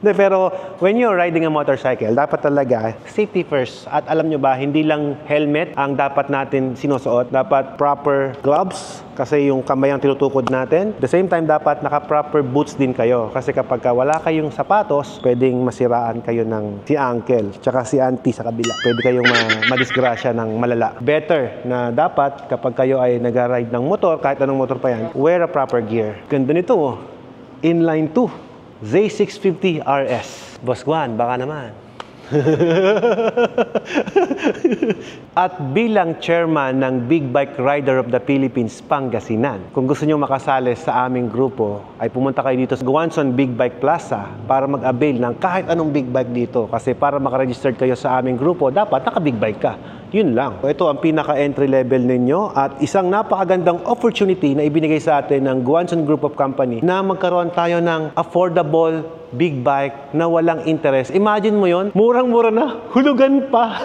Pero when you're riding a motorcycle, dapat talaga safety first. At alam nyo ba, hindi lang helmet ang dapat natin sinusuot. Dapat proper gloves kasi yung kamay ang tinutukod natin. The same time, dapat naka-proper boots din kayo. Kasi kapag wala kayong sapatos, pwedeng masiraan kayo ng si uncle tsaka si auntie sa kabila. Pwede kayong madisgrasya ng malala. Better na dapat kapag kayo ay nag-ride ng motor, kahit anong motor pa yan, wear a proper gear. Ganda nito Inline 2. Z650 RS. Boss Juan, baka naman. At bilang chairman ng Big Bike Rider of the Philippines, Pangasinan, kung gusto nyo makasali sa aming grupo, ay pumunta kayo dito sa Guanzon Big Bike Plaza para mag-avail ng kahit anong big bike dito. Kasi para makaregistered kayo sa aming grupo, dapat naka-big bike ka. Yun lang. Ito ang pinaka-entry level ninyo at isang napakagandang opportunity na ibinigay sa atin ng Guanzon Group of Company na magkaroon tayo ng affordable big bike na walang interest. Imagine mo yon, murang-mura na, hulugan pa.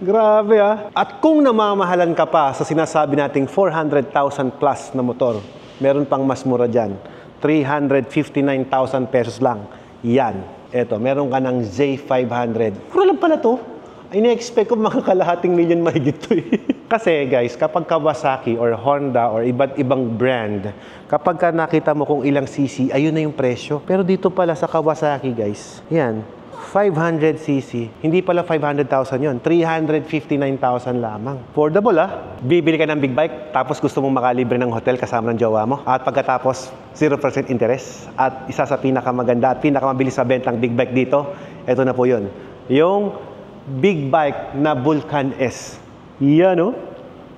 Grabe At kung namamahalan ka pa sa sinasabi nating 400,000 plus na motor, meron pang mas mura dyan. 359,000 pesos lang. Yan. Eto, meron ka ng Z500. Mura lang pala to. Ini-expect ko makakalahating milyon mahigit to Kasi guys, kapag Kawasaki or Honda or iba't ibang brand, kapag ka nakita mo kung ilang cc, ayun na yung presyo. Pero dito pala sa Kawasaki guys, yan, 500cc. Hindi pala 500,000 yon, 359,000 lamang. Affordable Bibili ka ng big bike, tapos gusto mong makalibre ng hotel kasama ng jowa mo. At pagkatapos, 0% interest. At isa sa pinakamaganda at pinakamabilis sa bentang big bike dito, ito na po yun. Yung big bike na Vulcan S. Yan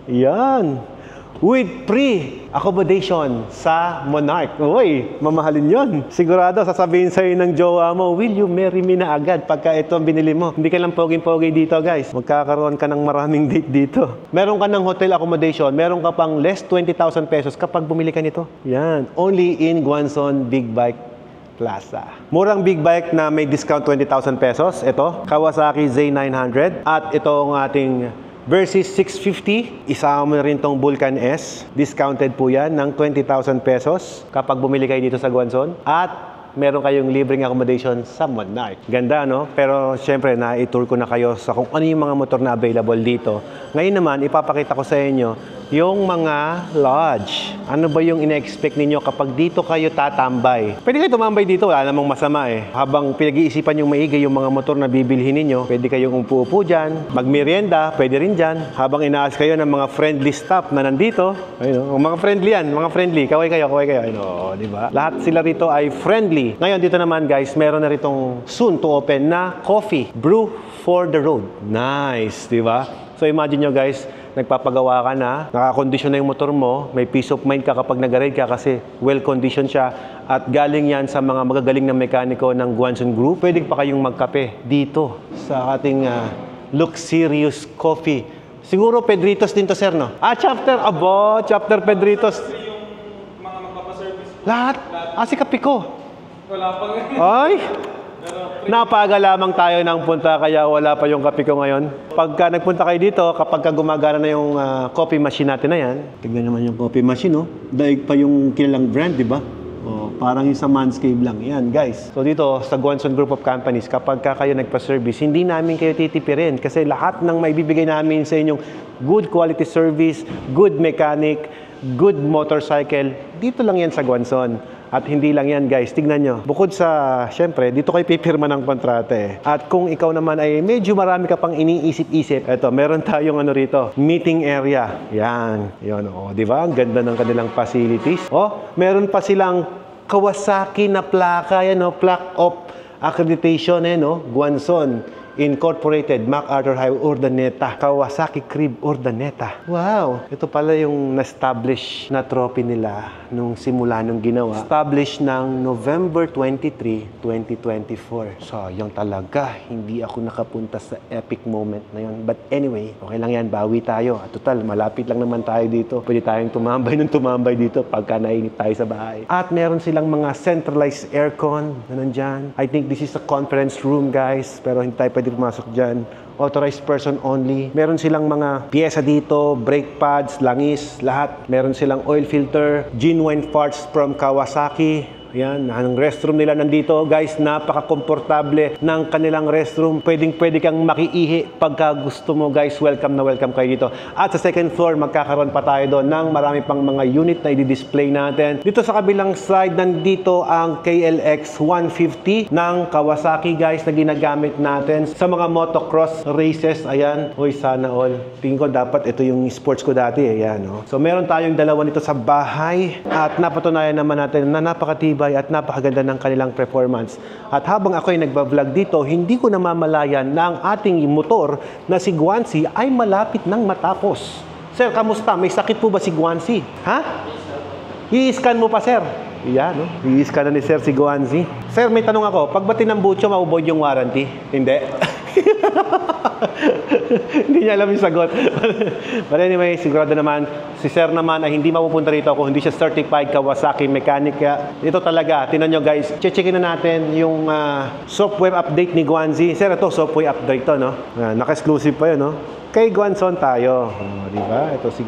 Yan. With free accommodation sa Monarch. Uy, mamahalin yon. Sigurado, sasabihin sa'yo ng jowa mo, will you marry me na agad pagka ito ang binili mo? Hindi ka lang poging-pogi dito, guys. Magkakaroon ka ng maraming date dito. Meron ka ng hotel accommodation, meron ka pang less 20,000 pesos kapag bumili ka nito. Yan. Only in Guanzon Big Bike Plaza. Murang big bike na may discount 20,000 pesos. Ito, Kawasaki Z900. At ito ang ating Versys 650. Isama mo rin tong Vulcan S. Discounted po yan ng 20,000 pesos kapag bumili kayo dito sa Guanzon. At meron kayong libreng accommodation sa Monarch. Ganda, Pero syempre, na-tour ko na kayo sa kung ano yung mga motor na available dito. Ngayon naman, ipapakita ko sa inyo yung mga lodge. Ano ba yung ina-expect ninyo kapag dito kayo tatambay? Pwede kayo tumambay dito, wala namang masama Habang pinag-iisipan yung maigi yung mga motor na bibilhin ninyo, pwede kayong umupo dyan, magmerienda, pwede rin dyan. Habang inaas kayo ng mga friendly staff na nandito, mga friendly yan, mga friendly, kaway kayo, di ba? Lahat sila rito ay friendly. Ngayon dito naman guys, meron na ritong soon to open na coffee, brew for the road. Nice, di ba? So imagine nyo guys, nagpapagawa ka na, nakakondisyon na yung motor mo, may peace of mind ka kapag nag-ride ka kasi well-conditioned siya at galing yan sa mga magagaling na mekaniko ng Guanzon Group. Pwede pa kayong magkape dito sa ating luxurious coffee. Siguro Pedritos din to, sir, no? Chapter Pedritos. Yung mga magpapaservice. Lahat? Si kape ko. Wala pang Ay! Napaga lamang tayo ng punta kaya wala pa yung kape ko ngayon. Pagka nagpunta kayo dito, kapag gumagana na yung coffee machine natin na yan, tignan naman yung coffee machine, daig pa yung kilalang brand, di ba? Parang yung sa Manscaped lang. Yan, guys. So dito, sa Guanzon Group of Companies, kapag kayo nagpa-service, hindi namin kayo titipirin kasi lahat ng maibibigay namin sa inyong good quality service, good mechanic, good motorcycle, dito lang yan sa Guanzon. At hindi lang yan guys, tignan nyo. Bukod sa, syempre, dito kayo pipirma ng kontrata At kung ikaw naman ay medyo marami ka pang iniisip-isip, eto, meron tayong rito, meeting area. Yan, yun, di ba? Ang ganda ng kanilang facilities. Meron pa silang Kawasaki na plaka, plaque of accreditation, Guanzon Incorporated, MacArthur Highway, Urdaneta, Kawasaki Crib, Urdaneta. Wow! Ito pala yung na-establish na trophy nila nung simula nung ginawa. Established ng November 23, 2024. Sayang talaga, hindi ako nakapunta sa epic moment na yun. But anyway, okay lang yan, bawi tayo. At total, malapit lang naman tayo dito. Pwede tayong tumambay dito pagka nainit tayo sa bahay. At meron silang mga centralized aircon na nandyan. I think this is a conference room, guys. Pero hindi tayo pwede pumasok dyan. Authorized person only. Meron silang mga pyesa dito, brake pads, langis, lahat. Meron silang oil filter, genuine parts from Kawasaki. Ayan, ang restroom nila nandito. Guys, napaka-komportable ng kanilang restroom. Pwedeng-pwede kang makiihi pagka gusto mo, guys. Welcome na welcome kayo dito. At sa second floor, magkakaroon pa tayo doon ng marami pang mga unit na i-display natin. Dito sa kabilang side, nandito ang KLX 150 ng Kawasaki, guys, na ginagamit natin sa mga motocross races. Ayan. Uy, sana all. Tingin ko dapat ito yung sports ko dati. Ayan, no? So, meron tayong dalawa nito sa bahay. At napatunayan naman natin na napakatibay at napakaganda ng kanilang performance. At habang ako ay nagbablog dito, hindi ko namamalayan na ang ating motor na si Guanxi ay malapit nang matapos. Sir, kamusta? May sakit po ba si Guanxi? Ha? I-scan mo pa, sir. Yan, no? I-scan na ni sir si Guanxi. Sir, may tanong ako. Pag ba tinambucho, maubod yung warranty? Hindi. Hindi niya alam yung sagot. But anyway, sigurado naman, si sir naman ay hindi mapupunta rito kung hindi siya certified Kawasaki mechanic. Ito talaga, tinan nyo guys, checkin na natin yung software update ni Guanxi. Sir, ito software update to, no? Naka-exclusive pa yun, no? Kay Guanxon tayo. Di ba? Ito si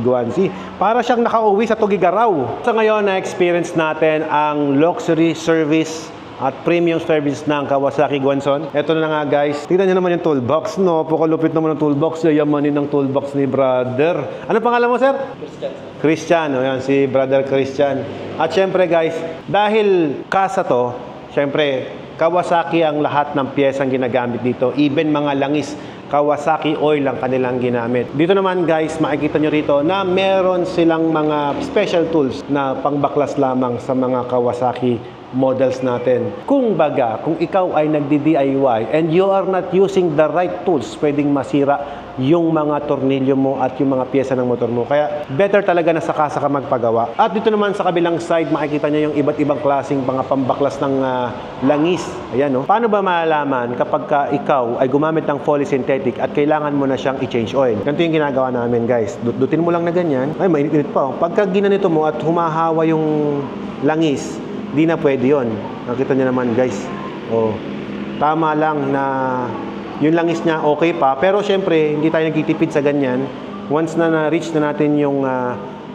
Guanxi. Para siyang nakauwi sa Tugigaraw. Sa ngayon, na-experience natin ang luxury service at premium service ng Kawasaki Guanxon. Ito na nga guys. Tignan nyo naman yung toolbox, no? Pakalupit naman ng toolbox. Yayamanin ng toolbox ni brother. Ano pangalan mo, sir? Christian. Christian. O yan, si brother Christian. At syempre guys, dahil kasa to, syempre, Kawasaki ang lahat ng piyesang ginagamit dito. Even mga langis, Kawasaki oil ang kanilang ginamit. Dito naman guys, makikita nyo rito na meron silang mga special tools na pangbaklas lamang sa mga Kawasaki models natin. Kung baga, kung ikaw ay nagdi-DIY and you are not using the right tools, pwedeng masira yung mga tornilyo mo at yung mga pyesa ng motor mo. Kaya better talaga na sa kasa ka magpagawa. At dito naman sa kabilang side, makikita nyo yung iba't ibang klaseng mga pambaklas ng langis. Ayan, no? Paano ba malalaman kapag ikaw ay gumamit ng polysynthetic at kailangan mo na siyang i-change oil? Ganito yung ginagawa namin, guys. Dutin mo lang na ganyan. Ay, mainit-init pa. Pagka ginanito mo at humahawa yung langis, di na pwede yun. Nakita nyo naman guys. Oh, tama lang na yung langis niya okay pa. Pero syempre, hindi tayo nagtitipid sa ganyan. Once na na-reach na natin yung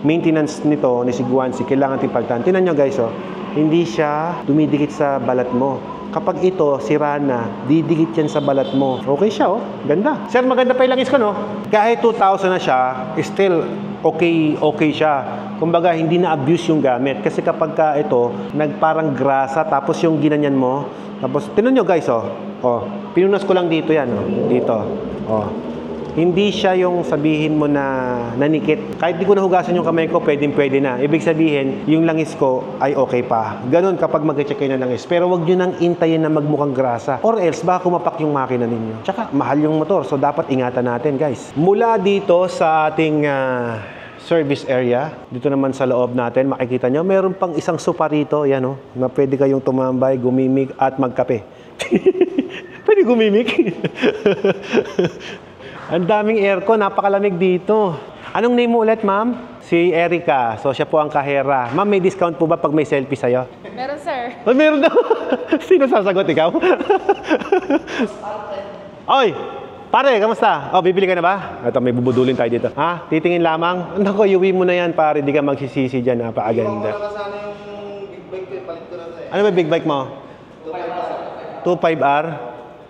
maintenance nito ni si Guanxi, kailangan tipagtan. Tingnan nyo guys, oh, hindi siya dumidikit sa balat mo. Kapag ito, sira na, didikit yan sa balat mo. Okay siya, oh. Ganda. Sir, maganda pa yung langis ko, no? Kahit 2,000 na siya, still okay siya. Kumbaga, hindi na-abuse yung gamit. Kasi kapag ka ito, nagparang grasa, tapos yung ginanyan mo, tapos, tinan nyo guys, oh. Oh, pinunas ko lang dito yan, oh. Dito. Oh. Hindi siya yung sabihin mo na nanikit. Kahit di ko nahugasan yung kamay ko, pwede na. Ibig sabihin, yung langis ko ay okay pa. Ganon kapag mag-check kayo ng langis. Pero wag nyo nang intayin na magmukhang grasa. Or else, baka kumapak yung makina ninyo. Tsaka, mahal yung motor. So, dapat ingatan natin, guys. Mula dito sa ating service area, dito naman sa loob natin, makikita nyo, meron pang isang sofa rito, yan o, na pwede kayong tumambay, gumimik at magkape. Pwede gumimik. Ang daming aircon, napakalamig dito. Anong name mo ulit, ma'am? Si Erica. So, siya po ang kahera. Ma'am, may discount po ba pag may selfie sa'yo? Meron, sir. Oh, meron daw. Sino sasagot, ikaw? Oy! Pare, kamusta? Oh, bibili ka na ba? Ito, may bubudulin tayo dito. Ha? Titingin lamang? Naku, iuwi mo na yan, pare. Di ka magsisisi dyan. Napakaganda. Iwan ko na sana yung big bike ko. Palit ko na ito eh. Ano ba big bike mo? 25R?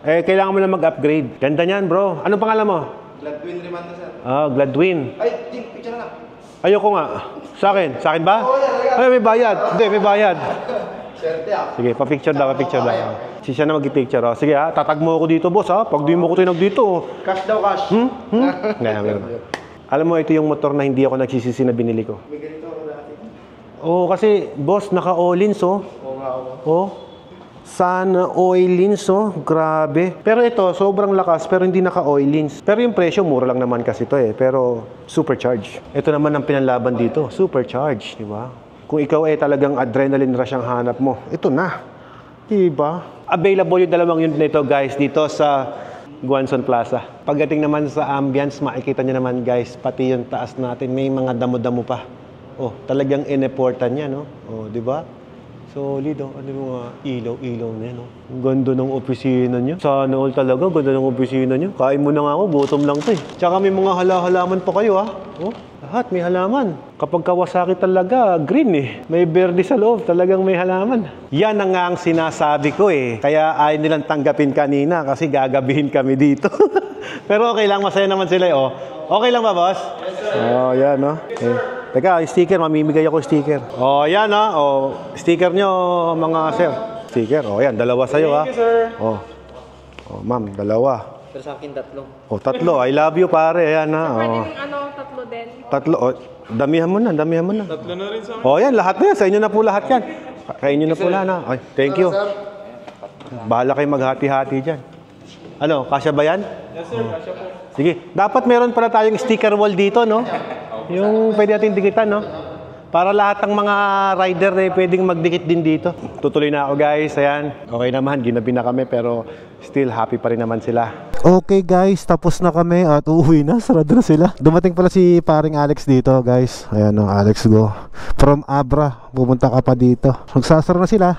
Eh, kailangan mo lang mag-upgrade. Ganda niyan, bro. Anong pangalan mo? Gladwin Remando, sir. Ah, Gladwin. Ay, Jing, picture na lang. Ayoko nga. Sa akin? Sa akin ba? Oo, yan. Ay, may bayad. Hindi, may bayad. Swerte ah. Sige, pa-picture daw, pa-picture daw. Si siya na mag-picture. Oh. Sige ha, tatag mo ako dito, boss ha. Pag di mo ko tinag dito. Cash daw, cash. Ngayon. Alam mo, ito yung motor na hindi ako nagsisisi na binili ko. May ganito ako dati. Oo, kasi, boss, naka-oilins, oh. Oo nga ako. Oh. Sana oilins, oh. Grabe. Pero ito, sobrang lakas, pero hindi naka-oilins. Pero yung presyo, mura lang naman kasi ito eh. Pero, supercharge. Ito naman ang pinanlaban dito. Supercharge, di ba? Kung ikaw talagang adrenaline rush ang hanap mo, ito na. Diba? Available yung dalawang unit nito guys dito sa Guanzon Plaza. Pagdating naman sa ambience, makikita nyo naman guys, pati yung taas natin, may mga damo-damo pa. Oh, talagang in-importan yan, no? Oh, di ba? Solid, oh. Ano yung mga ilaw-ilaw na yan, oh. Ang ganda ng opisina nyo. Sana all talaga, ganda ng opisina nyo. Kain mo na nga ako, gutom lang to eh. Tsaka may mga halaman pa kayo, ha? Oh, lahat may halaman. Kapag Kawasaki talaga, green eh. May berde sa loob, talagang may halaman. Yan ang nga ang sinasabi ko eh. Kaya ayaw nilang tanggapin kanina kasi gagabihin kami dito. Pero okay lang, masaya naman sila eh, oh. Okay lang ba, boss? Yes, sir. Oh, yan, no? Okay. Teka, sticker, mamimigay ako sticker. Oh, yan ha. Oh, sticker nyo mga sir. Sticker. Oh, yan, dalawa sa'yo ha. Thank you, sir. Oh. Oh, ma'am, dalawa. Pero sa akin, 3. Oh, 3. I love you pare. Yan ha. Oh. Tatlo din. 3. Oh, damihan mo na, damihan mo na. 3 na rin sa akin. Oh, yan, lahat na yan. Sa inyo na po lahat yan. Kainyo na po lahat na. Ay, thank you. Bahala kayo maghati-hati dyan. Ano, kasya ba yan? Yes, sir. Kasya po. Sige, dapat meron pala tayong sticker wall dito, no? Yung pwede natin dikitan, no? Para lahat ng mga rider eh, pwedeng magdikit din dito. Tutuloy na ako guys, ayan. Okay naman, ginabi na kami pero still happy pa rin naman sila. Okay guys, tapos na kami at uuwi na. Sarado na sila. Dumating pala si paring Alex dito guys. Ayan o, Alex go. From Abra, pumunta ka pa dito. Magsasara na sila.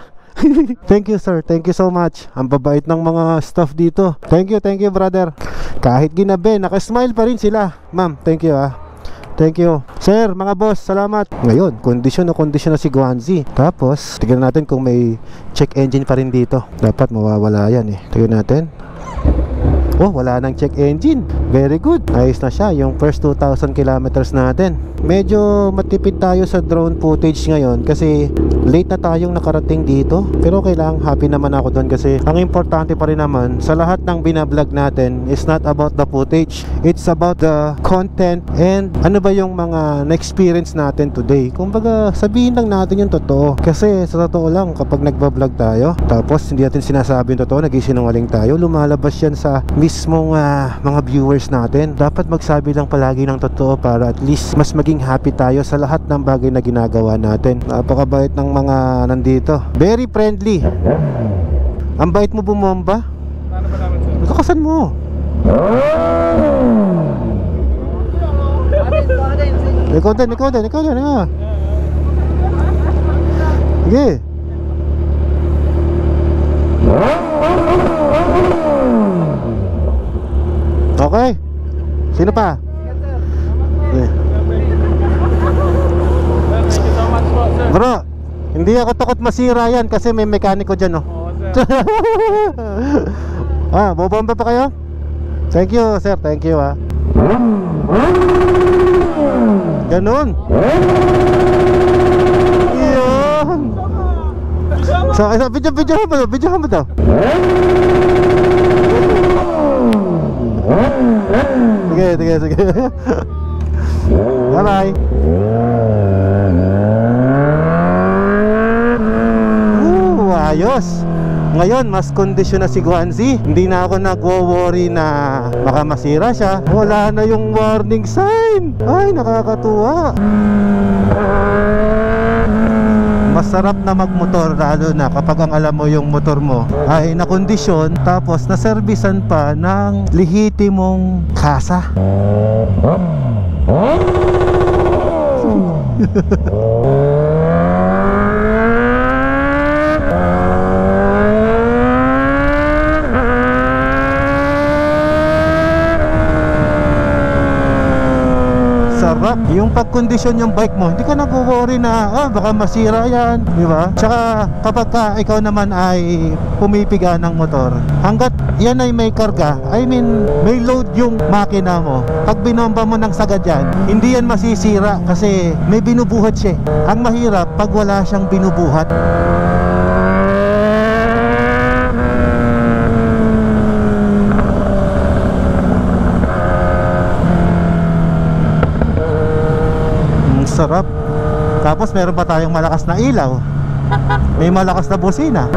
Thank you sir, thank you so much. Ang babait ng mga staff dito. Thank you brother. Kahit ginabi, nakasmile pa rin sila. Ma'am, thank you ah. Thank you. Sir, mga boss, salamat. Ngayon, kondisyon na si Guanzi. Tapos, tignan natin kung may check engine pa rin dito. Dapat mawawala yan eh. Tignan natin. Oh, wala nang check engine. Very good. Ayos na siya yung first 2,000 kilometers natin. Medyo matipid tayo sa drone footage ngayon kasi late na tayong nakarating dito. Pero okay lang, happy naman ako doon kasi ang importante pa rin naman sa lahat ng binablog natin is not about the footage. It's about the content and ano ba yung mga na-experience natin today. Kumbaga, sabihin lang natin yung totoo. Kasi sa totoo lang, kapag nagbablog tayo, tapos hindi natin sinasabi yung totoo, nagsisinungaling tayo, lumalabas yan sa mismong mga viewers natin. Dapat magsabi lang palagi ng totoo para at least mas maging happy tayo sa lahat ng bagay na ginagawa natin. Napakabait ng mga nandito. Very friendly. Ang bait mo bumomba. Paano ba naman, sir? Lakasan mo. Ikaw din ah. Sige. Okay. Sino pa? Yeah. Thank you so much po, sir. Bro, hindi ako takot masira yan kasi may mekaniko dyan, oh. Oo, sir. Bobomba pa kayo? Thank you, sir. Thank you, ah. Ganun. Yun. So, video mo daw. Sige. Bye-bye. Ayos. Ngayon, mas kondisyon na si Guanzi. Hindi na ako nagwo-worry na baka masira siya. Wala na yung warning sign. Ay, nakakatuwa. Masarap na magmotor lalo na kapag ang alam mo yung motor mo ay nakondisyon tapos naservisan pa ng lehitimong kasa. Sarap. Yung pagkondisyon yung bike mo, hindi ka nag-worry na baka masira yan, di ba? Tsaka kapag ikaw naman ay pumipiga ng motor, hanggat yan ay may karga, I mean may load yung makina mo, pag binomba mo ng sagad yan, hindi yan masisira kasi may binubuhat siya. Ang mahirap pag wala siyang binubuhat. Sarap. Tapos meron pa tayong malakas na ilaw. May malakas na busina.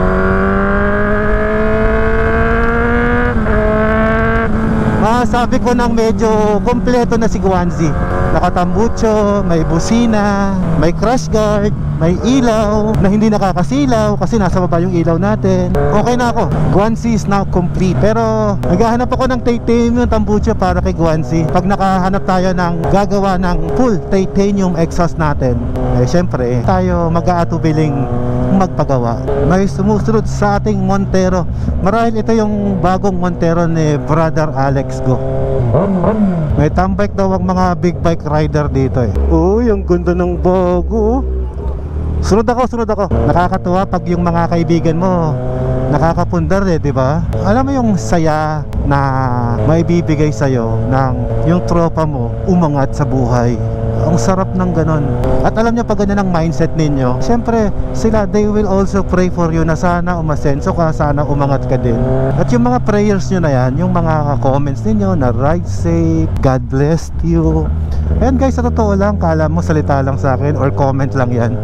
Masabi ko nang medyo kompleto na si Guanzi. Nakatambucho, may busina, may crash guard, may ilaw na hindi nakakasilaw kasi nasa baba yung ilaw natin. Okay na ako. Guanxi is now complete. Pero naghahanap ako ng titanium tambucho para kay Guanxi. Pag nakahanap tayo ng gagawa ng full titanium exhaust natin, eh syempre tayo mag-aatubiling magpagawa. May sumusunod sa ating Montero. Marahil ito yung bagong Montero ni Brother Alex Go. May tambike daw ang mga big bike rider dito eh. Uy, ang ganda ng bago. Sunod ako. Nakakatuwa pag yung mga kaibigan mo nakakapundar eh, di ba? Alam mo yung saya na maibibigay sa'yo ng yung tropa mo umangat sa buhay. Ang sarap ng ganon. At alam niyo pag ganyan ang mindset ninyo, syempre sila, they will also pray for you na sana umasenso ka, sana umangat ka din. At yung mga prayers nyo na yan, yung mga comments ninyo na ride safe, God bless you. And guys, sa totoo lang, kala mo salita lang sa akin or comment lang yan.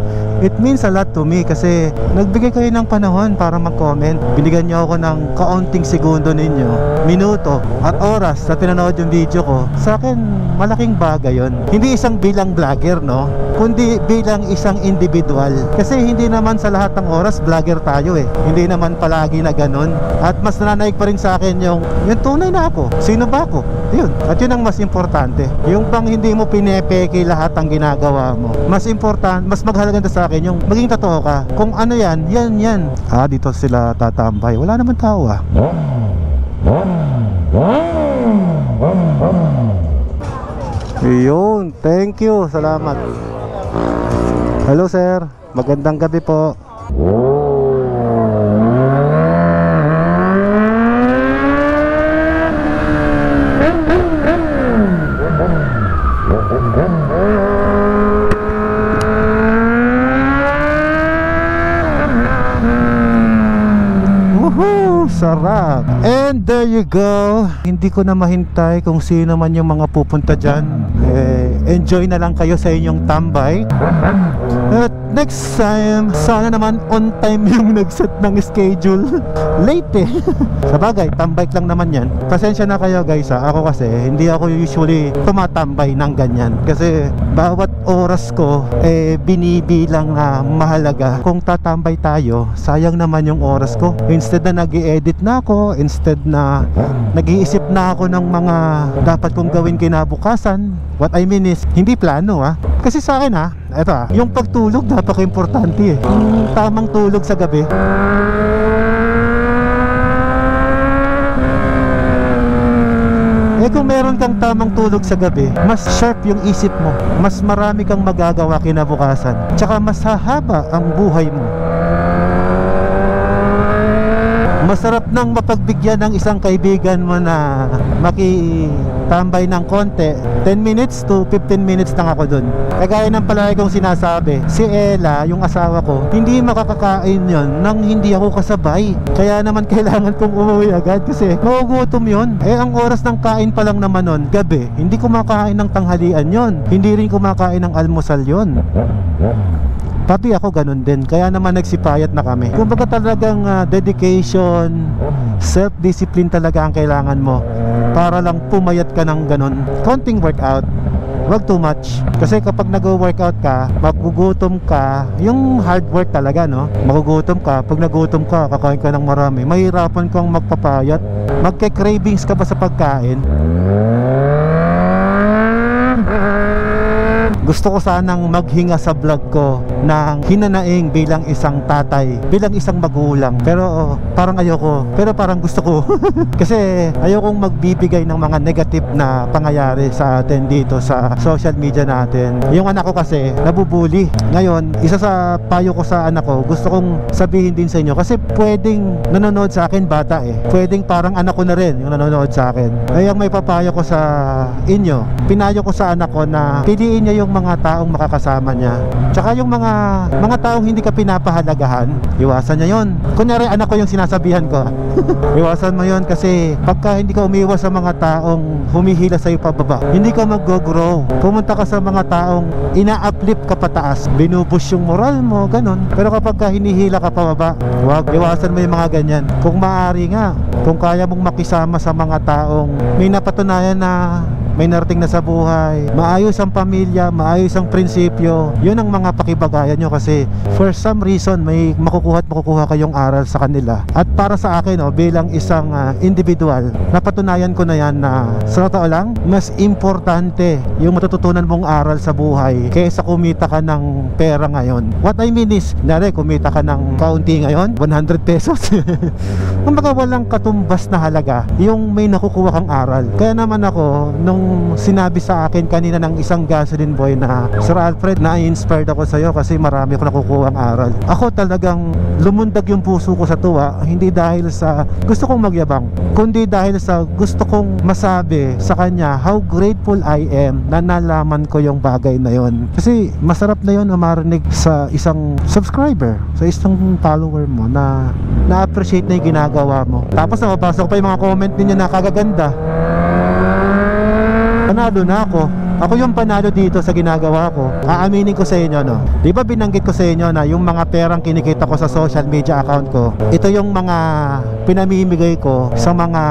It means a lot to me kasi nagbigay kayo ng panahon para mag-comment. Binigyan nyo ako ng kaunting segundo ninyo, minuto at oras na pinanood yung video ko. Sa akin, malaking bagay yon. Hindi isang bilang vlogger, no? Kundi bilang isang individual. Kasi hindi naman sa lahat ng oras vlogger tayo eh. Hindi naman palagi na ganun. At mas nananaig pa rin sa akin yung tunay na ako. Sino ba ako? Yun. At yun ang mas importante. Yung bang hindi mo pinepeke lahat ang ginagawa mo. Mas important, mas maghalaga sa akin yung maging totoo ka. Kung ano yan, yan. Ah, dito sila tatambay. Wala naman tao ah. Yun, thank you, salamat. Hello sir, magandang gabi po. Woohoo! Sarap! And there you go. Hindi ko na mahintay kung sino man yung mga pupunta dyan. Enjoy na lang kayo sa inyong tambay. At next time, sana naman on time yung nag-set ng schedule. Late eh. Sabagay, tambay lang naman yan. Pasensya na kayo guys ha. Ako kasi, hindi ako usually tumatambay ng ganyan. Kasi bawat oras ko binibilang na mahalaga. Kung tatambay tayo, sayang naman yung oras ko. Instead na nag-i-edit na ako, instead na nag-iisip na ako ng mga dapat kong gawin kinabukasan. What I mean is, hindi plano ha. Kasi sa akin ha, eto ha, yung pagtulog napaka-importante eh. Yung tamang tulog sa gabi. Kung meron kang tamang tulog sa gabi, mas sharp yung isip mo, mas marami kang magagawa kinabukasan, tsaka mas hahaba ang buhay mo. Masarap nang mapagbigyan ng isang kaibigan mo na makitambay ng konti. 10 minutes to 15 minutes lang ako dun. Kagaya ng palagi kong sinasabi, si Ella, yung asawa ko, hindi makakakain yon nang hindi ako kasabay. Kaya naman kailangan kong umuwi agad kasi magugutom yon. Ang oras ng kain pa lang naman nun, gabi. Hindi kumakain ng tanghalian yon. Hindi rin kumakain ng almusal yon. Pati ako ganun din. Kaya naman nagsipayat na kami. Kumbaga talagang dedication, self-discipline talaga ang kailangan mo para lang pumayat ka ng ganun. Konting workout, wag too much. Kasi kapag nag-workout ka, magugutom ka. Yung hard work talaga, no? Magugutom ka. Pag nagutom ka, kakain ka ng marami, mahirapan kang magpapayat. Magka-cravings ka ba sa pagkain? Gusto ko sanang maghinga sa vlog ko ng hinanaing bilang isang tatay, bilang isang magulang. Pero parang ayoko, pero parang gusto ko. Kasi ayokong magbibigay ng mga negative na pangyayari sa atin dito sa social media natin. Yung anak ko kasi nabubuli. Ngayon, isa sa payo ko sa anak ko, gusto kong sabihin din sa inyo. Kasi pwedeng nanonood sa akin bata eh. Pwedeng parang anak ko na rin yung nanonood sa akin. Ay ang may papayo ko sa inyo, pinayo ko sa anak ko na piliin niya yung mga taong makakasama niya. Tsaka yung mga taong hindi ka pinapahalagahan, iwasan niya yon. Kunyari anak ko yung sinasabihan ko, iwasan mo yon kasi pagka hindi ka umiwas sa mga taong humihila sa'yo pababa, hindi ka mag-grow. Pumunta ka sa mga taong ina-uplift ka pataas, binupush yung moral mo, ganun. Pero kapag ka hinihila ka pababa, wag, iwasan mo yung mga ganyan. Kung maaari nga, kung kaya mong makisama sa mga taong may napatunayan na may narating na sa buhay, maayos ang pamilya, maayos ang prinsipyo. Yun ang mga pakibagayan nyo kasi for some reason may makukuha kayong aral sa kanila. At para sa akin bilang isang individual, napatunayan ko na yan na sa totoo lang, mas importante yung matututunan mong aral sa buhay kaysa kumita ka ng pera ngayon. What I mean is, kumita ka ng kaunti ngayon, 100 pesos. Kumbaga walang katumbas na halaga yung may nakukuha kang aral. Kaya naman ako, nung sinabi sa akin kanina ng isang gasoline boy na, Sir Alfred, na-inspired ako sa'yo kasi marami ako nakukuha ang aral. Ako talagang lumundag yung puso ko sa tuwa, hindi dahil sa gusto kong magyabang, kundi dahil sa gusto kong masabi sa kanya how grateful I am na nalaman ko yung bagay na yon. Kasi masarap na yon na marinig sa isang subscriber, sa isang follower mo na na-appreciate na yung ginagawa mo. Tapos nababasa ko pa yung mga comment ninyo na kagaganda. Panalo na ako. Ako yung panalo dito sa ginagawa ko. Aaminin ko sa inyo, no? Di ba binanggit ko sa inyo na yung mga perang kinikita ko sa social media account ko, ito yung mga pinamimigay ko sa mga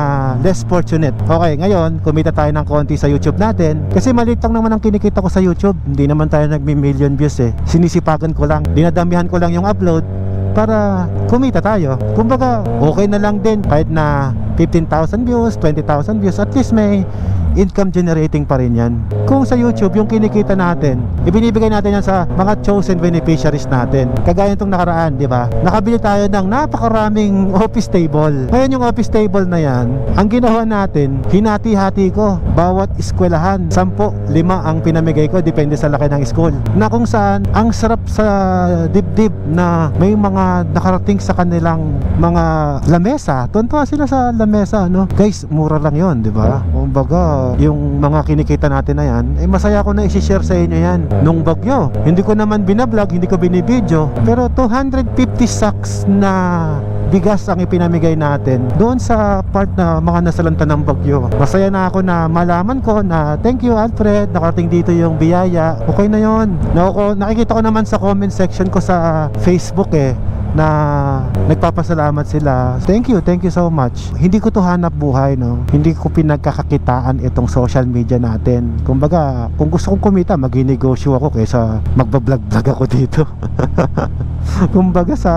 less fortunate. Okay, ngayon, kumita tayo ng konti sa YouTube natin. Kasi maliit lang naman ang kinikita ko sa YouTube. Hindi naman tayo nagmi-million views eh. Sinisipagan ko lang. Dinadamihan ko lang yung upload para kumita tayo. Kumbaga, okay na lang din kahit na 15,000 views, 20,000 views, at least may income generating pa rin yan. Kung sa YouTube yung kinikita natin, ibinibigay natin yan sa mga chosen beneficiaries natin. Kagaya itong nakaraan, di ba? Nakabili tayo ng napakaraming office table. Ngayon yung office table na yan, ang ginawa natin, hinati-hati ko. Bawat eskwelahan, 10, 5 ang pinamigay ko, depende sa laki ng school. Na kung saan, ang sarap sa dibdib na may mga nakarating sa kanilang mga lamesa. Tuntua sila sa lamesa, no? Guys, mura lang yon, di ba? Kumbaga, yung mga kinikita natin na yan, masaya ko na i-share sa inyo yan. Nung bagyo, hindi ko naman binablog, hindi ko binibidyo, pero 250 sacks na bigas ang ipinamigay natin doon sa part na mga nasalanta ng bagyo. Masaya na ako na malaman ko na thank you Alfred, nakarating dito yung biyaya. Okay na yon. Nakikita ko naman sa comment section ko sa Facebook na nagpapasalamat sila. Thank you so much. Hindi ko to hanap buhay, no? Hindi ko pinagkakakitaan itong social media natin. Kumbaga, kung gusto kong kumita, mag-negosyo ako kaysa magbablog-vlog ako dito. Kumbaga sa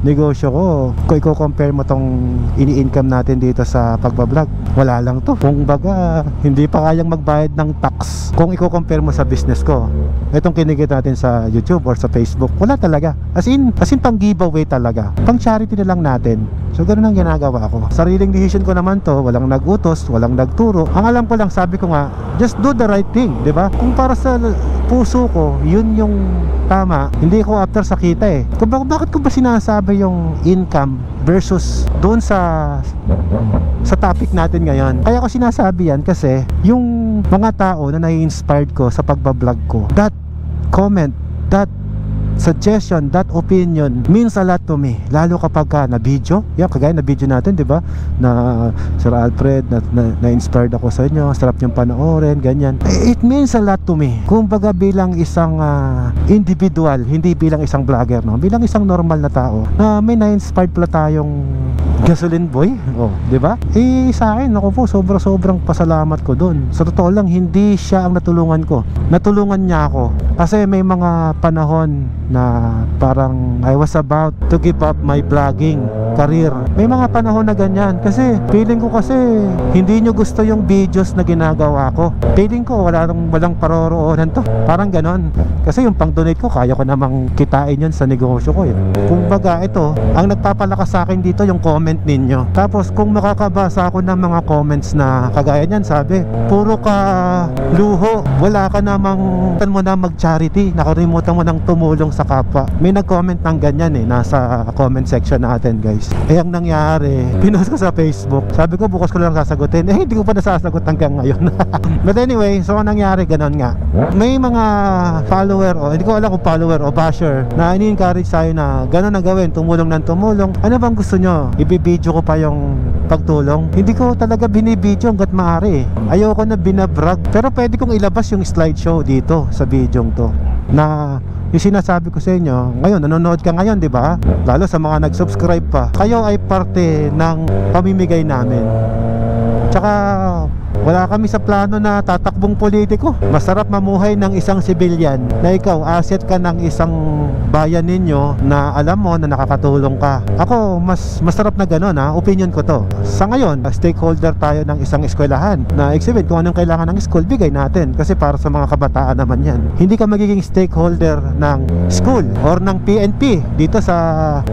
negosyo ko, kung i-compare mo tong ini-income natin dito sa pagbablog, wala lang to. Kumbaga, hindi pa kayang magbayad ng tax kung i-compare mo sa business ko. Itong kinikita natin sa YouTube or sa Facebook, wala talaga. As in pang giveaway talaga. Pang charity na lang natin. So ganun ang ginagawa ko. Sariling decision ko naman to, walang nagutos, walang nagturo. Ang alam ko lang, sabi ko nga, just do the right thing, 'di ba? Kung para sa puso ko, yun yung tama. Hindi ko after sa kita eh. Kung bakit ko ba sinasabi yung income versus doon sa topic natin ngayon? Kaya ko sinasabi yan kasi yung mga tao na nai-inspired ko sa pagbablog ko, that comment, that suggestion, that opinion means a lot to me. Lalo kapag na video, kagaya na video natin, di ba? Na Sir Alfred, na-inspired ako sa inyo, sarap niyong panoorin, ganyan. It means a lot to me. Kumbaga bilang isang individual, hindi bilang isang vlogger, no? Bilang isang normal na tao, na may na-inspired pala tayong gasoline boy, di ba? Sa akin, ako po, sobrang pasalamat ko doon. Sa totoo lang, hindi siya ang natulungan ko. Natulungan niya ako. Kasi may mga panahon na parang I was about to give up my vlogging career. May mga panahon na ganyan kasi feeling ko kasi hindi nyo gusto yung videos na ginagawa ko. Feeling ko walang paroroonan to. Parang ganon. Kasi yung pang-donate ko, kaya ko namang kitain yun sa negosyo ko. Kumbaga ito, ang nagpapalakas sa akin dito yung comment ninyo. Tapos kung makakabasa ako ng mga comments na kagaya niyan, sabi, puro ka luho, wala ka namang mo na mag-charity, nakalimutan mo nang tumulong sa kapwa. May nag-comment ng ganyan nasa comment section natin, guys. Ang nangyari, pinost ko sa Facebook. Sabi ko bukas ko lang sasagutin. Hindi ko pa nasasagot hanggang ngayon. But anyway, so ang nangyari ganon nga. May mga follower hindi ko alam kung follower o basher na ini-encourage tayo na ganon na gawin, tumulong ng tumulong. Ano bang gusto nyo? Ibibidyo ko pa yung pagtulong? Hindi ko talaga binibidyo hanggat maaari. Ayoko na binabrag. Pero pwede kong ilabas yung slideshow dito sa video to na yung sinasabi ko sa inyo. Ngayon, nanonood ka ngayon, di ba? Lalo sa mga nag-subscribe pa. Kayo ay parte ng pamimigay namin. Tsaka Wala kami sa plano na tatakbong politiko. Masarap mamuhay ng isang civilian na ikaw, asset ka ng isang bayan ninyo na alam mo na nakakatulong ka. Ako, masarap na gano'n ha, opinion ko to. Sa ngayon, stakeholder tayo ng isang eskwelahan na exhibit kung anong kailangan ng school, bigay natin kasi para sa mga kabataan naman yan. Hindi ka magiging stakeholder ng school or ng PNP dito sa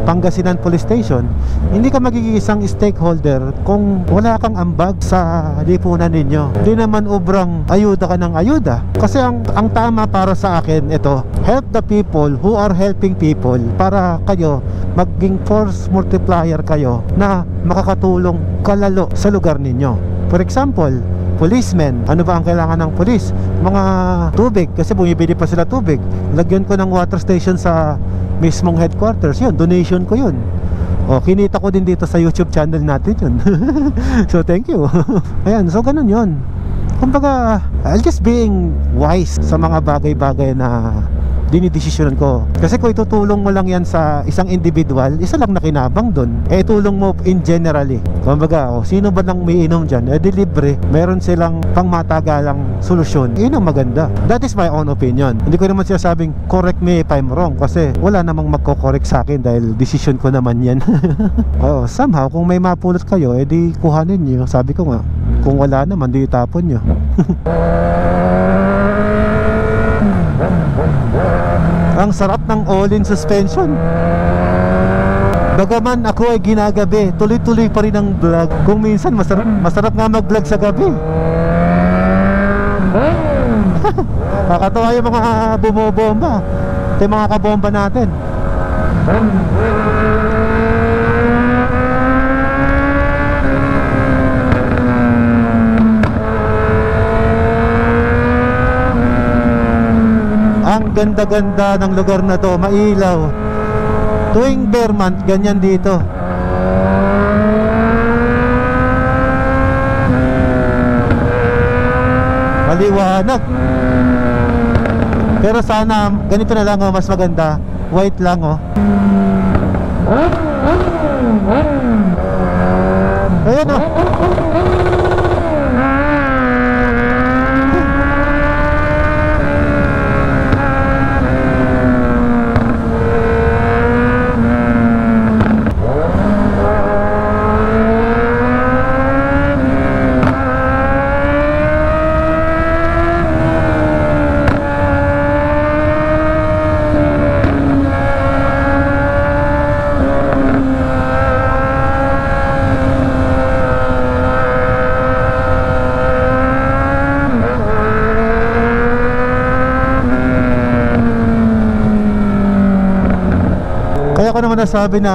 Pangasinan Police Station. Hindi ka magiging isang stakeholder kung wala kang ambag sa lipunan ninyo. Hindi naman ubrang ayuda ka ng ayuda. Kasi ang tama para sa akin ito, help the people who are helping people para kayo maging force multiplier kayo na makakatulong kalalo sa lugar ninyo. For example, policemen, ano ba ang kailangan ng police? Mga tubig, kasi bumibili pa sila tubig. Lagyan ko ng water station sa mismong headquarters, yun, donation ko yun. O, kinita ko din dito sa YouTube channel natin yun. So thank you. Ayan, so ganun yun. Kumbaga, I'll just being wise sa mga bagay-bagay na dinidesisyonan ko. Kasi kung itutulong mo lang yan sa isang individual, isa lang nakinabang dun. Eh, tulong mo in generally. Kumbaga, sino ba nang umiinom dyan? Eh, di libre. Meron silang pangmatagalang solusyon. Yun ang maganda. That is my own opinion. Hindi ko naman sinasabing, correct me if I'm wrong. Kasi wala namang magko-correct sa akin dahil decision ko naman yan. Somehow, kung may mapulot kayo, eh di kuhanin nyo. Sabi ko nga, kung wala naman, di itapon nyo. Ang sarap ng all-in suspension. Bagaman ako ay ginagabi, tuloy-tuloy pa rin ang vlog. Kung minsan masarap nga mag-vlog sa gabi. Kakatawa yung mga bumobomba. Ito yung mga kabomba natin. Ang ganda-ganda ng lugar na to, mailaw. Tuwing bear month, ganyan dito. Maliwanag. Pero sana ganito na lang, mas maganda. White lang Ayan naman nasabi na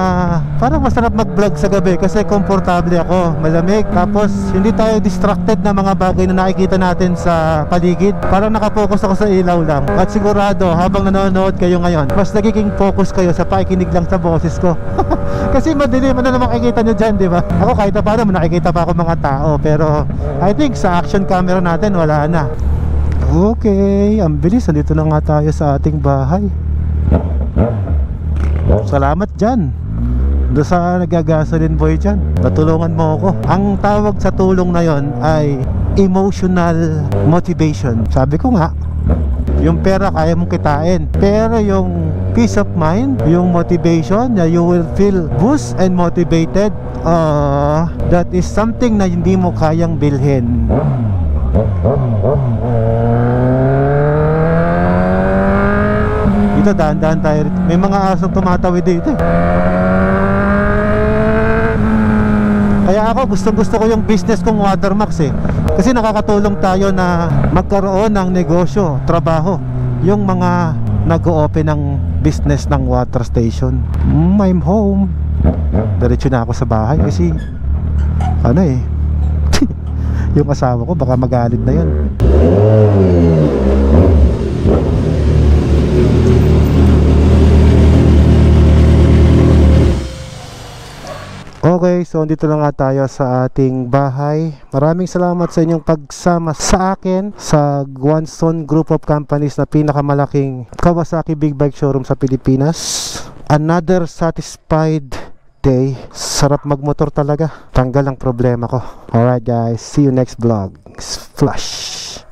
parang masarap mag-vlog sa gabi kasi komportable ako, malamig, tapos hindi tayo distracted na mga bagay na nakikita natin sa paligid. Parang nakapokus ako sa ilaw lang. At sigurado habang nanonood kayo ngayon, mas nagiging focus kayo sa pakikinig lang sa boses ko. Kasi madilim, ano naman makikita nyo dyan, di ba? Ako kahit na paano, nakikita pa ako mga tao, pero I think sa action camera natin wala na. Okay, ang bilis, nandito na nga tayo sa ating bahay. Salamat dyan doon sa nagagasolin boy dyan, natulungan mo ako. Ang tawag sa tulong na yon ay emotional motivation. Sabi ko nga, yung pera kaya mong kitain, pero yung peace of mind, yung motivation na you will feel boost and motivated, that is something na hindi mo kayang bilhin. Dito dahan-dahan tayo. May mga asong tumatawid dito Kaya ako gusto ko yung business kong Watermax kasi nakakatulong tayo na magkaroon ng negosyo, trabaho, yung mga nag-o-open ng business ng water station. I'm home. Diretso na ako sa bahay kasi yung asawa ko baka magalit na yun. Okay, so dito lang nga tayo sa ating bahay. Maraming salamat sa inyong pagsama sa akin sa Guanzon Group of Companies na pinakamalaking Kawasaki Big Bike Showroom sa Pilipinas. Another satisfied day. Sarap magmotor talaga. Tanggal ang problema ko. Alright guys, see you next vlog. Flash.